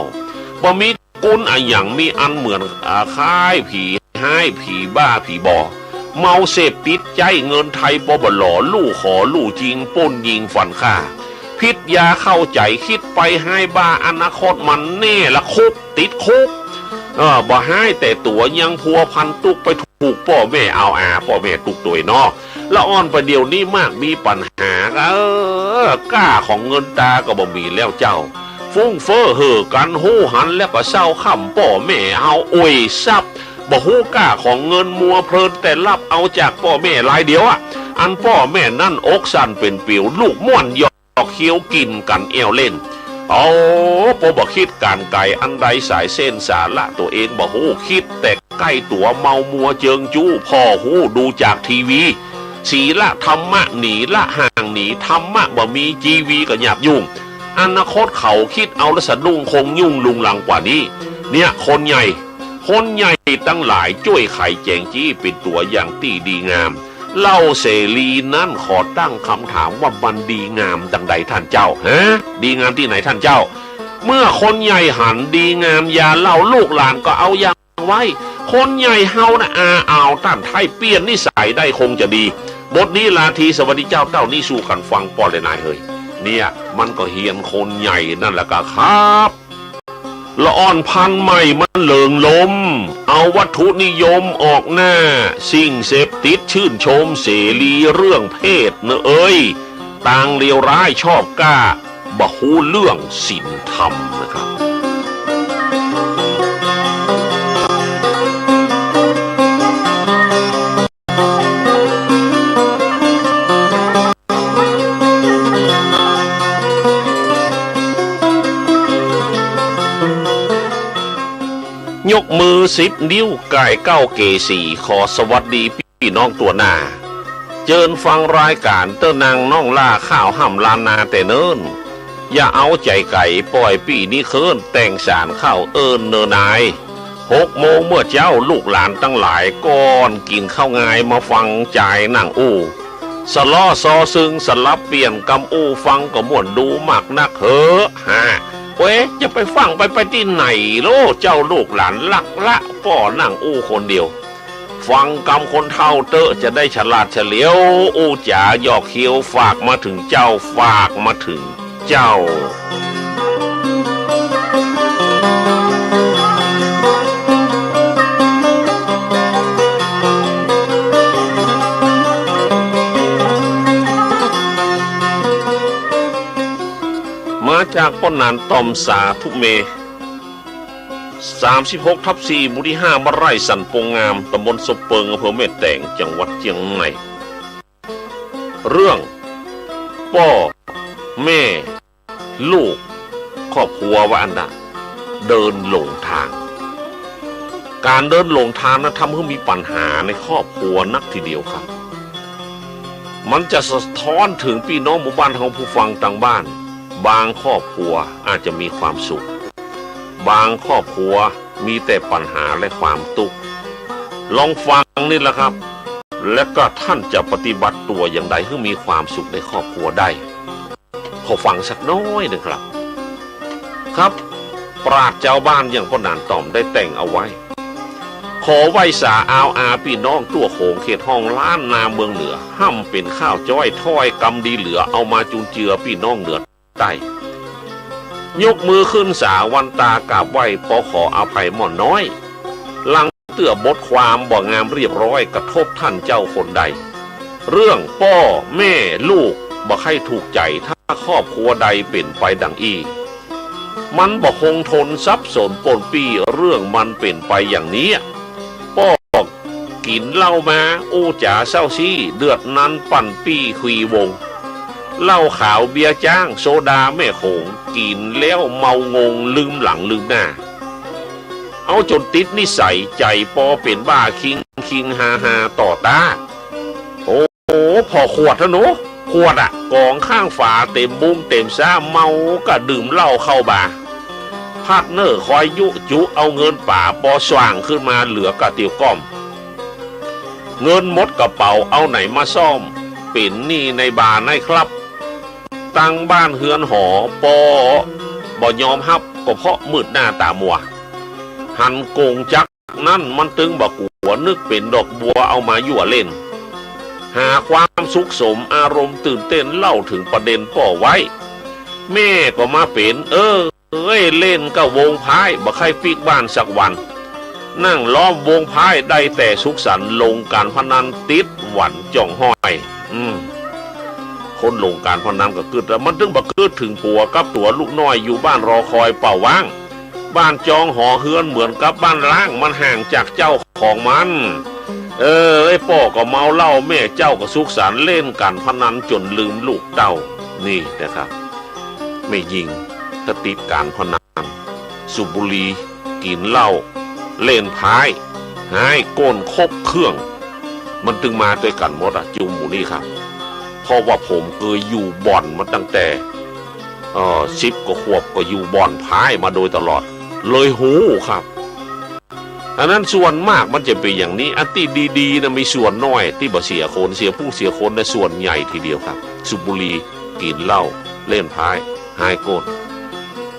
บ่มีกุนอะอย่างมีอันเหมือนคล้ายผี ให้ผีบ้าผีบอเมาเสพติดใจเงินไทยปบหล่อลู่ขอลู่จริงป้นยิงฝันฆ่าพิษยาเข้าใจคิดไปให้บ้าอนาคตมันแน่ละคุกติดคุกบ่ให้แต่ตัวยังพัวพันตุกไปถูกพ่อแม่เอาพ่อแม่ตุกตัวนอกละอ่อนประเดี๋ยวนี้มากมีปัญหากล้าของเงินตาก็บ่มีแล้วเจ้าฟุ้งเฟ้อเห่อกันหู้หันแล้วก็เศร้าค่ำพ่อแม่เอาอวยซับบ่ฮู้กล้าของเงินมัวเพลินแต่รับเอาจากพ่อแม่รายเดียวอันพ่อแม่นั่นอกสั่นเป็นปิวลูกม่วนยอกเคี้ยวกินกันเอวเล่นพ่อบ่คิดการไกลอันใดสายเส้นสาระตัวเองบ่ฮู้คิดแต่ใกล้ตัวเมามัวเจิงจู้พ่อฮู้ดูจากทีวีศีละธรรมะหนีละห่างหนีธรรมะบ่มีจีวีก็หยาบยุ่งอนาคตเขาคิดเอาและสะดุ้งคงยุ่งลุงลังกว่านี้เนี่ยคนใหญ่ตั้งหลายจ้วยไข่แจงจี้เป็นตัวอย่างที่ดีงามเล่าเสรีนั้นขอตั้งคำถามว่ามันดีงามดังใดท่านเจ้าดีงามที่ไหนท่านเจ้าเมื่อคนใหญ่หันดีงามอย่าเล่าลูกหลานก็เอาอย่างไว้คนใหญ่เฮานะเอาท่านไทยเปลี่ยนนิสัยได้คงจะดีบทนี้ลาทีสวัสดีเจ้านี่สู่กันฟังปอเลยนายเฮ้ยเนี่ยมันก็เฮียนคนใหญ่นั่นแหละครับละอ่อนพันใหม่มันเหลิงลมเอาวัตถุนิยมออกหน้าสิ่งเสพติดชื่นชมเสรีเรื่องเพศเนอะเอ้ยต่างเลวร้ายชอบกล้าบ่ฮู้เรื่องศีลธรรมนะครับยกมือ10 นิ้วกายเก้าเกสีขอสวัสดีพี่น้องตัวหน้าเจิญฟังรายการเต้านางน้องล่าข้าวห่ำลานนาแต่เนิ่นอย่าเอาใจไก่ปล่อยปีนี้เคินแต่งสารข้าวเอิญเนนาย6 โมงเมื่อเจ้าลูกหลานตั้งหลายก้อนกินข้าวงายมาฟังใจหนังอู้สล้อซอซึงสลับเปลี่ยนกำอู้ฟังก็ม่วนดูมากนักเฮ้อจะไปฟังไปที่ไหนโลเจ้าลูกหลานลักละป่อนั่งอู้คนเดียวฟังกำคนเท่าเตอะจะได้ฉลาดเฉลียวอู้จ๋าหยอกเคี้ยวฝากมาถึงเจ้าฝากมาถึงเจ้ามาจากป้นนานตอมสาทุเม36/4 หมู่ที่ 5 บ้านไร่สันปงงามตำบลสบเปิงอำเภอแม่แตงจังหวัดเชียงใหม่เรื่องพ่อแม่ลูกครอบครัวว่าอันดาเดินหลงทางการเดินหลงทางนะทำให้มีปัญหาในครอบครัวนักทีเดียวครับมันจะสะท้อนถึงพี่น้องหมู่บ้านของผู้ฟังต่างบ้านบางครอบครัวอาจจะมีความสุขบางครอบครัวมีแต่ปัญหาและความทุกข์ลองฟังนี่แหละครับและก็ท่านจะปฏิบัติตัวอย่างไรให้มีความสุขในครอบครัวได้ขอฟังสักน้อยหนึ่งครับปราชญ์เจ้าบ้านอย่างพ่อนานตอมได้แต่งเอาไว้ขอไหว้สาอาวพี่น้องตัวโขงเขตห้องล้านนาเมืองเหนือห้ำเป็นข้าวจ้อยถ้อยกำดีเหลือเอามาจุนเจือพี่น้องเหนือใต้ยกมือขึ้นสาวันตากราบไหว้ปอขออภัยหม่อนน้อยลังเตื่อบทความบ่งามเรียบร้อยกระทบท่านเจ้าคนใดเรื่องพ่อแม่ลูกบ่ใครถูกใจถ้าครอบครัวใดเป็นไปดังอีมันบ่คงทนซับสนปนปีเรื่องมันเป็นไปอย่างนี้พ่อกินเหล้ามาอู้จ๋าเศร้าซี่เดือดนั้นปั่นปีคุยวงเหล้าขาวเบียร์จ้างโซดาแม่โขงกินแล้วเมางงลืมหลังลืมหน้าเอาจนติดนิสัยใจปอเป็นบ้าคิงฮาต่อตาโอ้พอขวดแล้วหนูขวดกองข้างฝาเต็มบุ้งเต็มซ่าเมาก็ดื่มเหล้าเข้าบาพาร์ทเนอร์คอยยุจุเอาเงินป่าปอสว่างขึ้นมาเหลือกระเตียวก้อมเงินหมดกระเป๋าเอาไหนมาซ่อมเป็นหนี้ในบาร์ในครับตั้งบ้านเฮือนหอปอบ่ยอมฮับก็เพราะมืดหน้าตามัวหันโกงจักนั่นมันตึงบ่ก วนึกเป็นดอกบัวเอามายั่วเล่นหาความสุขสมอารมณ์ตื่นเต้นเล่าถึงประเด็นป่อไว้แม่ก็มาเป็นเล่นก็วงพายบ่ใครฟิกบ้านสักวันนั่งล้อมวงพายได้แต่สุขสันต์ลงการพนันติดหวันจ่องห้อยคนลงการพนันก็เกิดแต่มันถึงบ่เกิดถึงผัวกับตัวลูกน้อยอยู่บ้านรอคอยเป่าว่างบ้านจองหอเฮือนเหมือนกับบ้านร้างมันห่างจากเจ้าของมันไอ้พ่อก็เมาเหล้าแม่เจ้าก็สุขสันต์เล่นการพนันจนลืมลูกเต้านี่นะครับไม่ยิงถ้าติดการพนันสูบบุหรี่กินเหล้าเล่นพายหายก้นคบเครื่องมันตึงมาด้วยกันหมดจูหมูนี่ครับเพราะว่าผมเคยอยู่บ่อนมาตั้งแต่10 กว่าขวบก็อยู่บ่อนพายมาโดยตลอดเลยหูครับอันนั้นส่วนมากมันจะเป็นอย่างนี้อันที่ดีๆนะมีส่วนน้อยที่บ่เสียคนเสียผู้เสียคนในส่วนใหญ่ทีเดียวครับสูบบุหรี่กินเหล้าเล่นพายหายก้น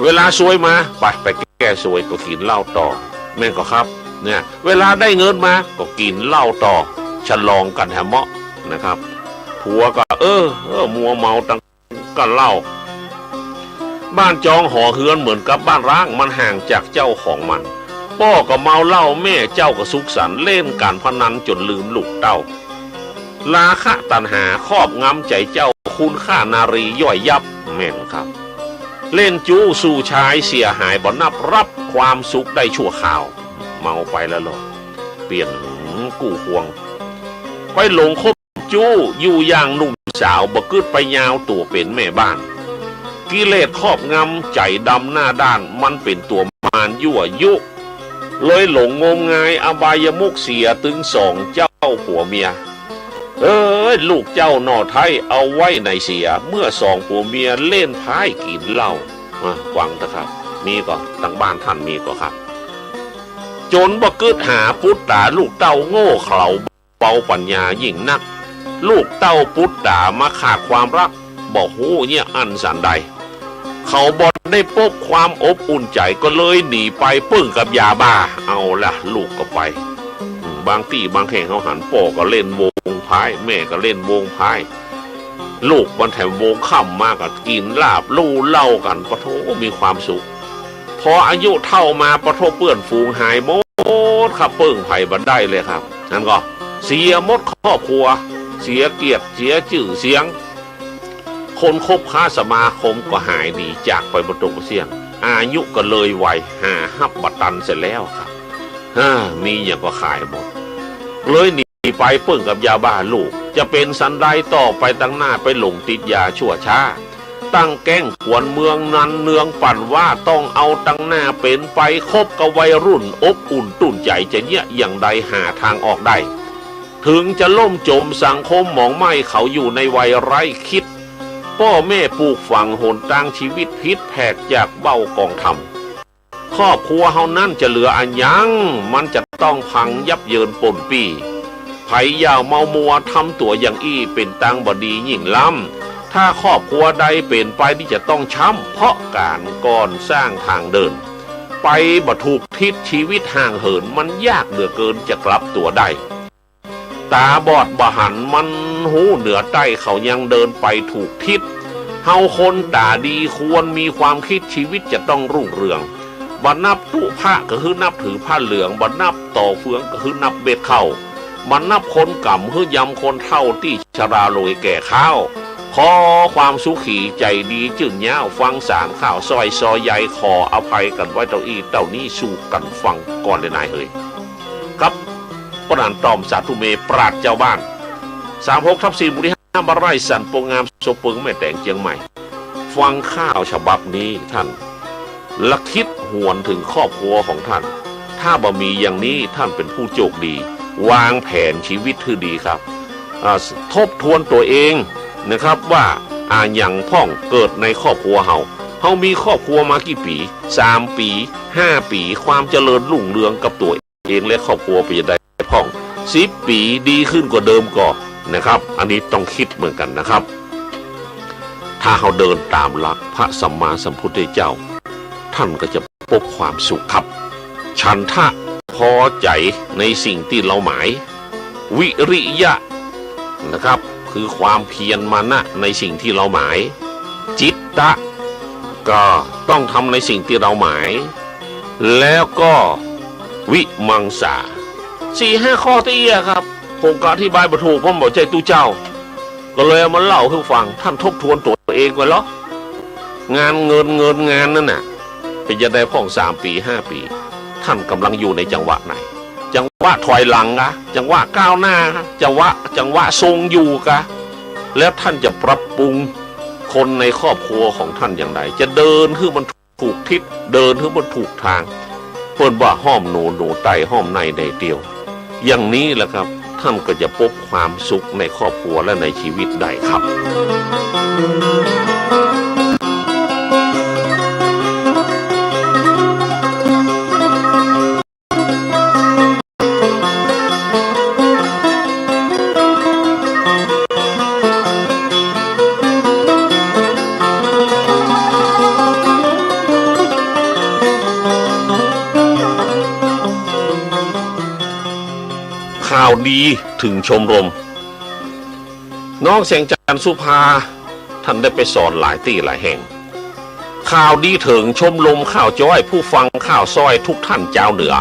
เวลาซวยมาไปแก้ซวยก็กินเหล้าต่อแม่ก็ครับเนี่ยเวลาได้เงินมาก็กินเหล้าต่อฉลองกันแฮมเมาะนะครับผัวก็มัวเมาตั้งกันเหล้าบ้านจองหอเฮือนเหมือนกับบ้านร้างมันห่างจากเจ้าของมันพ่อก็เมาเหล้าแม่เจ้าก็สุขสันต์เล่นการพนันจนลืมลูกเต้าราคะตัณหาครอบงำใจเจ้าคุณค่านารีย่อยยับแม่นครับเล่นจู้สู่ชายเสียหายบ่นับรับความสุขได้ชั่วคราวเมาไปแล้วหรอเปลี่ยนกู้ควงไปหลงคบจู้อยู่อย่างหนุ่มสาวบ่กึดไปยาวตัวเป็นแม่บ้านกิเลสครอบงำใจดำหน้าด้านมันเป็นตัวมารยั่วยุเลยหลงงมงายอบายมุกเสียตึงสองเจ้าผัวเมียลูกเจ้าหน่อไทยเอาไว้ในเสียเมื่อสองผัวเมียเล่นพายกินเหล้าฟังนะครับมีก็ตั้งบ้านท่านมีก็ครับจนบ่กึดหาพุทธาลูกเต้าโง่เขลาเบาปัญญายิ่งนักลูกเต้าพุทธามาขาดความรักบ่ฮู้เนี่ยอันสันใดเขาบ่ได้พบความอบอุ่นใจก็เลยหนีไปปึ้งกับยาบ้าเอาละลูกก็ไปบางที่บางแห่งเขาหันพ่อก็เล่นวงพายแม่ก็เล่นวงพายลูกมันแถมวงค่ำมากกับกินลาบลู่เล่ากันปะโถมีความสุขพออายุเท่ามาปะโถเปื้อนฝูงหายหมดครับเปิ้งไผ่บันได้เลยครับนั่นก็เสียหมดครอบครัวเสียเกียรติเสียชื่อเสียงคนคบค้าสมาคมก็หายหนีจากไปบนตรงเสียงอายุก็เลยไวหาฮับบัตันเสร็จแล้วครับมีอย่างก็ขายหมดเลยหนีไปเปิ้งกับยาบ้าลูกจะเป็นสันไดต่อไปตั้งหน้าไปหลงติดยาชั่วช้าตั้งแก๊งขวนเมืองนั้นเนืองปั่นว่าต้องเอาตั้งหน้าเป็นไปคบกับวัยรุ่นอบอุ่นตุ่นใจจะเนี้ยอย่างใดหาทางออกได้ถึงจะล่มจมสังคมหมองไหม้เขาอยู่ในวัยไร้คิดพ่อแม่ปลูกฝังหนทางชีวิตพิษแผกจากเบ้ากองทำครอบครัวเฮานั่นจะเหลืออันยังมันจะต้องพังยับเยินป่นปีไผยาวเมามัวทำตัวอย่างอี้เป็นตังบดียิ่งล้ำถ้าครอบครัวใดเป็นไปที่จะต้องช้ำเพราะการก่อนสร้างทางเดินไปบ่ถูกทิศชีวิตห่างเหินมันยากเหลือเกินจะกลับตัวได้ตาบอดบหันมันหูเหนือใต้เขายังเดินไปถูกทิศเฮาคนตาดีควรมีความคิดชีวิตจะต้องรุ่งเรืองบ่นับตุพระก็คือนับถือผ้าเหลืองบ่นับต่อเฟืองก็คือนับเบ็ดเข้าบ่นับคนก่ำคือยำคนเท่าที่ชราโรยแก่ข้าวขอความสุขีใจดีจื่นย้าวฟังสารข่าวซอยใหญ่ขออภัยกันไว้เต้าอี้เต้านี้สู่กันฟังก่อนเลยนายเฮ้ยครับปรานตอมสาธุเมปราดเจ้าบ้าน36/4 หมู่ที่ 5บ้านไร่สันโปงงามโซเปิงแม่แตงเชียงใหม่ฟังข่าวฉบับนี้ท่านละคิดหวนถึงครอบครัวของท่านถ้าบ่มีอย่างนี้ท่านเป็นผู้โชคดีวางแผนชีวิตที่ดีครับทบทวนตัวเองนะครับว่าอย่างพ่องเกิดในครอบครัวเฮามีครอบครัวมากี่ปี3 ปี5 ปีความเจริญรุ่งเรืองกับตัวเองและครอบครัวไปจะได้พ่อง10 ปีดีขึ้นกว่าเดิมก่อนนะครับอันนี้ต้องคิดเหมือนกันนะครับถ้าเราเดินตามหลักพระสัมมาสัมพุทธเจ้าท่านก็จะพบความสุขครับฉันทะพ อใจในสิ่งที่เราหมายวิริยะนะครับคือความเพียรมานะในสิ่งที่เราหมายจิตตะก็ต้องทำในสิ่งที่เราหมายแล้วก็วิมังสา4-5 ข้อที่ครับผมก็อธิบายบถูกผมบอกใจตู้เจ้าก็เลยเอามาเล่าให้ฟังท่านทบทวนตัวเองไว้แล้วงานเงินงานนั่นน่ะเป็นจะได้พ่อง3 ปี 5 ปีท่านกำลังอยู่ในจังหวะไหนจังหวะถอยหลังกะจังหวะก้าวหน้าจังหวะทรงอยู่กะแล้วท่านจะปรับปรุงคนในครอบครัวของท่านอย่างไรจะเดินให้มันถูกทิศเดินให้มันถูกทางเพิ่นว่าห้อมหนูไตห้อมในในเดียวอย่างนี้แหละครับท่านก็จะพบความสุขในครอบครัวและในชีวิตได้ครับข่าวดีถึงชมรมน้องแสงจันทร์สุภาท่านได้ไปสอนหลายที่หลายแห่งข่าวดีถึงชมรมข่าวจ้อยผู้ฟังข่าวซอยทุกท่านเจ้าเหนือ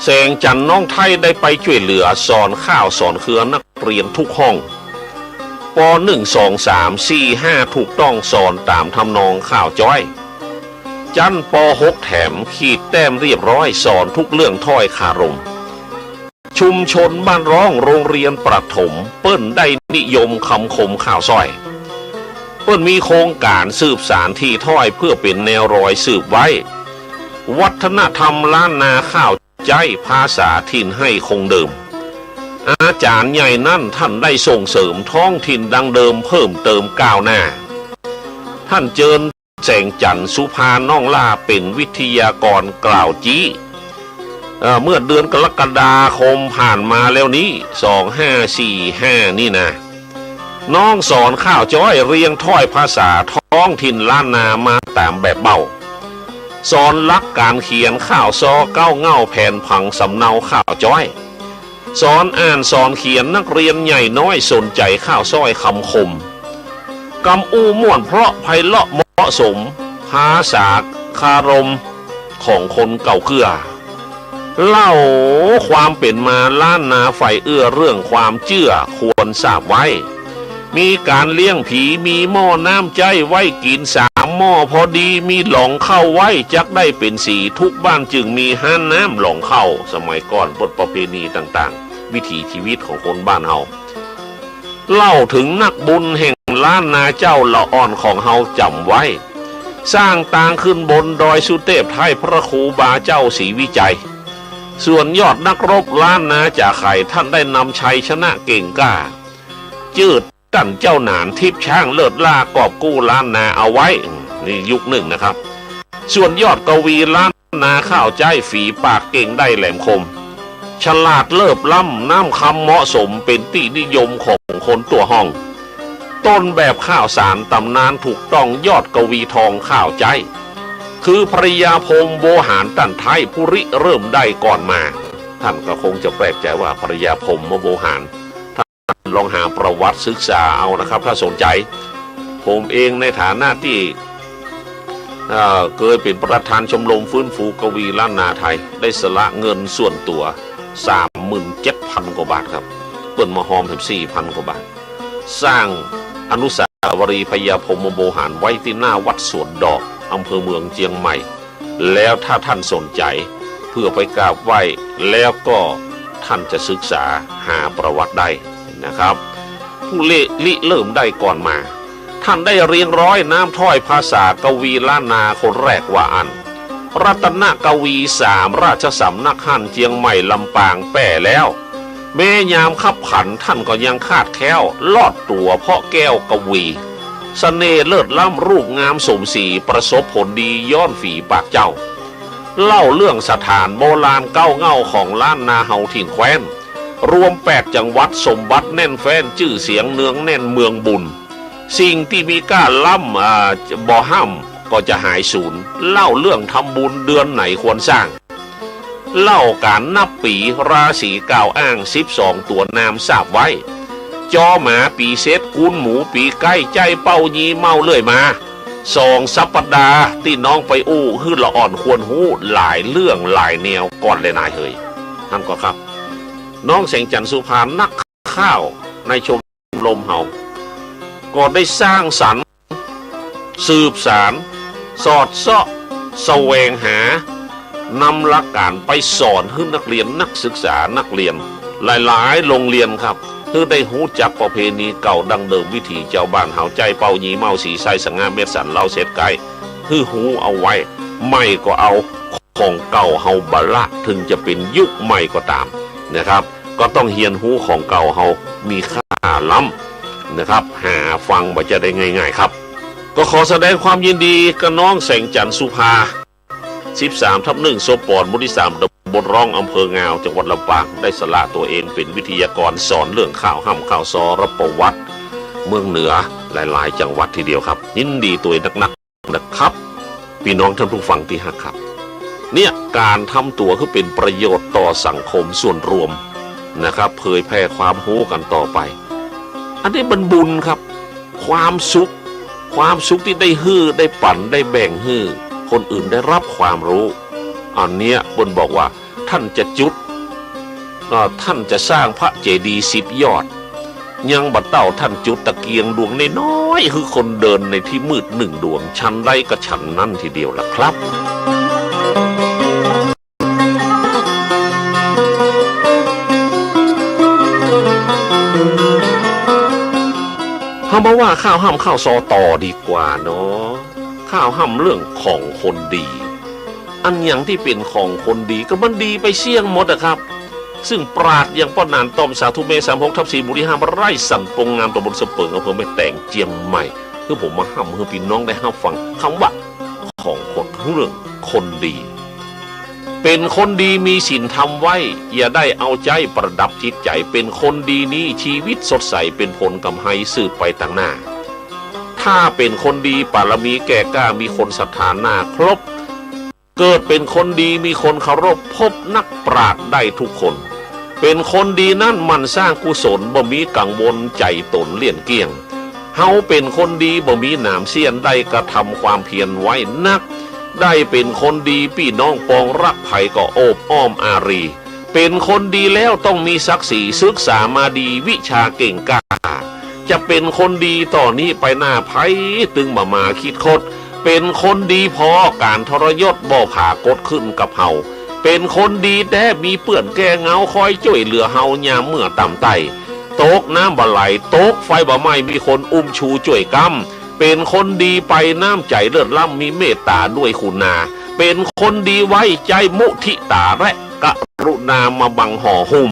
แสงจันทร์น้องไทยได้ไปช่วยเหลือสอนข้าวสอนเครือนักเรียนทุกห้องป.1 2 3 4 5ถูกต้องสอนตามทำนองข่าวจ้อยจันป.6แถมขีดแต้มเรียบร้อยสอนทุกเรื่องถ้อยคารมชุมชนบ้านร้องโรงเรียนประถมเปิ้นได้นิยมคำคมข่าวซ้อยเปิ้นมีโครงการสืบสารที่ถ้อยเพื่อเป็นแนวรอยสืบไว้วัฒนธรรมล้านนาข้าวใจภาษาถิ่นให้คงเดิมอาจารย์ใหญ่นั่นท่านได้ส่งเสริมท้องถิ่นดังเดิมเพิ่มเติมก้าวหน้าท่านเจิญแสงจันทร์สุภาน้องล่าเป็นวิทยากรกล่าวจี้เมื่อเดือนกรกฎาคมผ่านมาแล้วนี้2545นี่นะน้องสอนข้าวจ้อยเรียงถ้อยภาษาท้องถิ่นล้านนามาตามแบบเบาสอนลักการเขียนข้าวซอเก้าเง่าแผ่นผังสำเนาข้าวจ้อยสอนอ่านสอนเขียนนักเรียนใหญ่น้อยสนใจข้าวซ้อยคำคมกำอู้ม่วนเพราะไพเราะเหมาะสมภาษาคารมของคนเก่าเกือเล่าความเป็นมาล้านนาไฟเอื้อเรื่องความเชื่อควรทราบไว้มีการเลี้ยงผีมีหม้อน้ำใจไว้กิน3 หม้อพอดีมีหลองเข้าไว้จักได้เป็นสีทุกบ้านจึงมีห้านน้ำหลองเข้าสมัยก่อนบทประเพณีต่างๆวิถีชีวิตของคนบ้านเฮาเล่าถึงนักบุญแห่งล้านนาเจ้าละอ่อนของเฮาจำไว้สร้างต่างขึ้นบนดอยสุเทพไทยพระครูบาเจ้าศรีวิจัยส่วนยอดนักรบล้านนาจากไข่ท่านได้นำชัยชนะเก่งกล้าจืดกันเจ้าหนานทิพช่างเลิศล่ากอบกู้ล้านนาเอาไว้นี่ยุคหนึ่งนะครับส่วนยอดกวีล้านนาข้าวใจฝีปากเก่งได้แหลมคมฉลาดเลิศล้ำน้ำคำเหมาะสมเป็นที่นิยมของคนตัวห้องต้นแบบข้าวสารตำนานถูกต้องยอดกวีทองข้าวใจคือภริยาพงโบหารตันไทยผู้ริเริ่มได้ก่อนมาท่านก็คงจะแปลกใจว่าภริยาพงโบหารท่านลองหาประวัติศึกษาเอานะครับถ้าสนใจผมเองในฐานะที่เคยเป็นประธานชมรมฟื้นฟูกวีล้านนาไทยได้สละเงินส่วนตัว 37,000 กว่าบาทครับเปิดมาหอมถึง 4,000 กว่าบาทสร้างอนุสาวรีย์พญาพงโบหารไว้ที่หน้าวัดสวนดอกอำเภอเมืองเชียงใหม่แล้วถ้าท่านสนใจเพื่อไปกราบไหว้แล้วก็ท่านจะศึกษาหาประวัติได้นะครับผู้ลิเริ่มได้ก่อนมาท่านได้เรียงร้อยน้ำถ้อยภาษากวีล้านนาคนแรกว่าอันรัตนกวี3ราชสำนักฮั่นเชียงใหม่ลำปางแป่แล้วแม่ยามขับขันท่านก็ยังคาดแคล้วลอดตัวเพราะแก้วกวีสเสน่ห์เลิศล้ำรูปงามสมศรีประสบผลดีย้อนฝีปากเจ้าเล่าเรื่องสถานโบราณเก้าเง่าของล้านนาเฮาถิ่นแคว้นรวม8 จังหวัดสมบัติแน่นแฟ้นชื่อเสียงเนืองแน่นเมืองบุญสิ่งที่มีก้าล้ำบ่ห้ำก็จะหายสูญเล่าเรื่องทำบุญเดือนไหนควรสร้าง เล่าการนับปีราศีกล่าวอ้าง12ตัวนามทราบไว้จอหมาปีเซตกุนหมูปีใกล้ใจเป้ายีเมาเลื่อยมา2 สัปดาห์ที่น้องไปอู้ฮื้อละอ่อนควรหูหลายเรื่องหลายแนวก่อนเลยนายเฮยท่านก็ครับน้องแสงจันทร์สุภานักข้าวในชมรมเฮาก็ได้สร้างสรรค์สืบสารสอดเสาะแสวงหานำหลักการไปสอนให้นักเรียนนักศึกษานักเรียนหลายๆโรงเรียนครับเพื่อได้หูจักประเพณีเก่าดังเดิมวิถีเจ้าบ้านเฮาใจเป่ายีเมาสีไซสง่าเม็ดสันเล่าเสร็จไกลคือหูเอาไว้ไม่ก็เอาของเก่าเฮาบละถึงจะเป็นยุคใหม่ก็ตามนะครับก็ต้องเฮียนหูของเก่าเฮามีค่าล้ำนะครับหาฟังบ่จะได้ง่ายๆครับก็ขอแสดงความยินดีกับน้องแสงจันทร์สุภา13/1 โซปอร์ตมุทิ3ตำบลร่องอำเภองาวจังหวัดลำปางได้สละตัวเองเป็นวิทยากรสอนเรื่องข่าวห้ำข่าวซอระประวัติเมืองเหนือหลายๆจังหวัดทีเดียวครับยินดีตัวนักๆนะครับพี่น้องท่านผู้ฟังที่ฮักครับเนี่ยการทำตัวคือเป็นประโยชน์ต่อสังคมส่วนรวมนะครับเผยแพร่ความรู้กันต่อไปอันนี้เป็นบุญครับความสุขที่ได้ฮื้อได้ปั่นได้แบ่งฮื้อคนอื่นได้รับความรู้อันเนี้ยบนบอกว่าท่านจะจุดท่านจะสร้างพระเจดีย์10 ยอดยังบัดเต้าท่านจุดตะเกียงดวงน้อยๆคือคนเดินในที่มืด1 ดวงชั้นใดก็ชั้นนั่นทีเดียวล่ะครับเขาบอกว่าข้าวห้ำข้าวซอต่อดีกว่าเนาะข้าวห้ำเรื่องของคนดีอันอย่างที่เป็นของคนดีก็มันดีไปเสี่ยงหมดนะครับซึ่งปราดอย่างป้อนนานตอมสาธุเม36/4บุรี5ไร่สั่งปงงามตำบลสะเปิงอำเภอแม่แตงเจียงใหม่คือผมมาห้ำให้พี่น้องได้ห้ำฟังคำว่าของคนเรื่องคนดีเป็นคนดีมีศีลธรรมไว้อย่าได้เอาใจประดับจิตใจเป็นคนดีนี้ชีวิตสดใสเป็นผลกำไรสืบไปต่างหน้าถ้าเป็นคนดีบารมีแก่กล้ามีคนศรัทธาหน้าครบเกิดเป็นคนดีมีคนเคารพพบนักปราชญ์ได้ทุกคนเป็นคนดีนั่นมันสร้างกุศลบ่มีกังวลใจตนเลี่ยนเกี่ยงเฮาเป็นคนดีบ่มีหนามเสี้ยนได้กระทำความเพียรไว้นักได้เป็นคนดีพี่น้องปองรักไผ่ก็โอบอ้อมอารีเป็นคนดีแล้วต้องมีศักดิ์ศรีศึกษามาดีวิชาเก่งกล้าจะเป็นคนดีต่อนี้ไปหน้าไผ่ตึงมาคิดคดเป็นคนดีพอการทรยศบ่ผ่ากดขึ้นกับเฮาเป็นคนดีแต่มีเปื่อนแก้เงาคอยช่วยเหลือเฮายามเมื่อต่ำไต่ตกน้ำบ่ไหลตกไฟบ่ไหม้มีคนอุ้มชูช่วยกำเป็นคนดีไปน้ำใจเลิศล้ำมีเมตตาด้วยคุณนาเป็นคนดีไว้ใจมุทิตาและกรุณามาบังห่อหุ้ม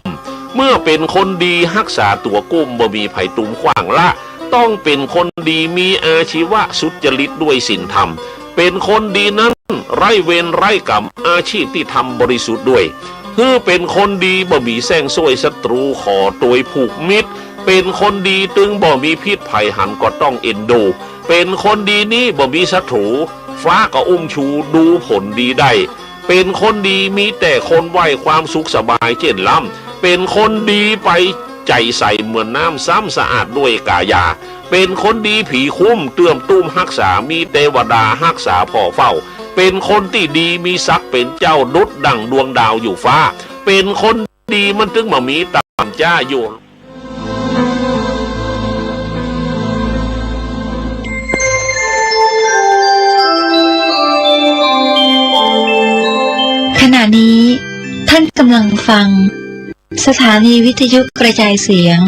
เมื่อเป็นคนดีรักษาตัวกุ้มบ่มีไผ่ตุ้มขว้างละต้องเป็นคนดีมีอาชีวะสุจริตด้วยศีลธรรมเป็นคนดีนั้นไร้เวรไร้กรรมอาชีพที่ทำบริสุทธิ์ด้วยคือเป็นคนดีบ่มีแซงซวยศัตรูขอตัวผูกมิตรเป็นคนดีตึงบ่มีพิษภัยหันก็ต้องเอ็นดูเป็นคนดีนี้บ่มีศัตรูฟ้าก็อุ้มชูดูผลดีได้เป็นคนดีมีแต่คนไหวความสุขสบายเช่นล้ำเป็นคนดีไปใจใสเหมือนน้ำซ้ำสะอาดด้วยกายาเป็นคนดีผีคุ้มเตื่อมตุ้มรักษามีเทวดารักษาพ่อเฝ้าเป็นคนที่ดีมีศักดิ์เป็นเจ้าดุจดั่งดวงดาวอยู่ฟ้าเป็นคนดีมันถึงมามีตามจ้าอยู่ขณะนี้ท่านกำลังฟังสถานีวิทยุกระจายเสียง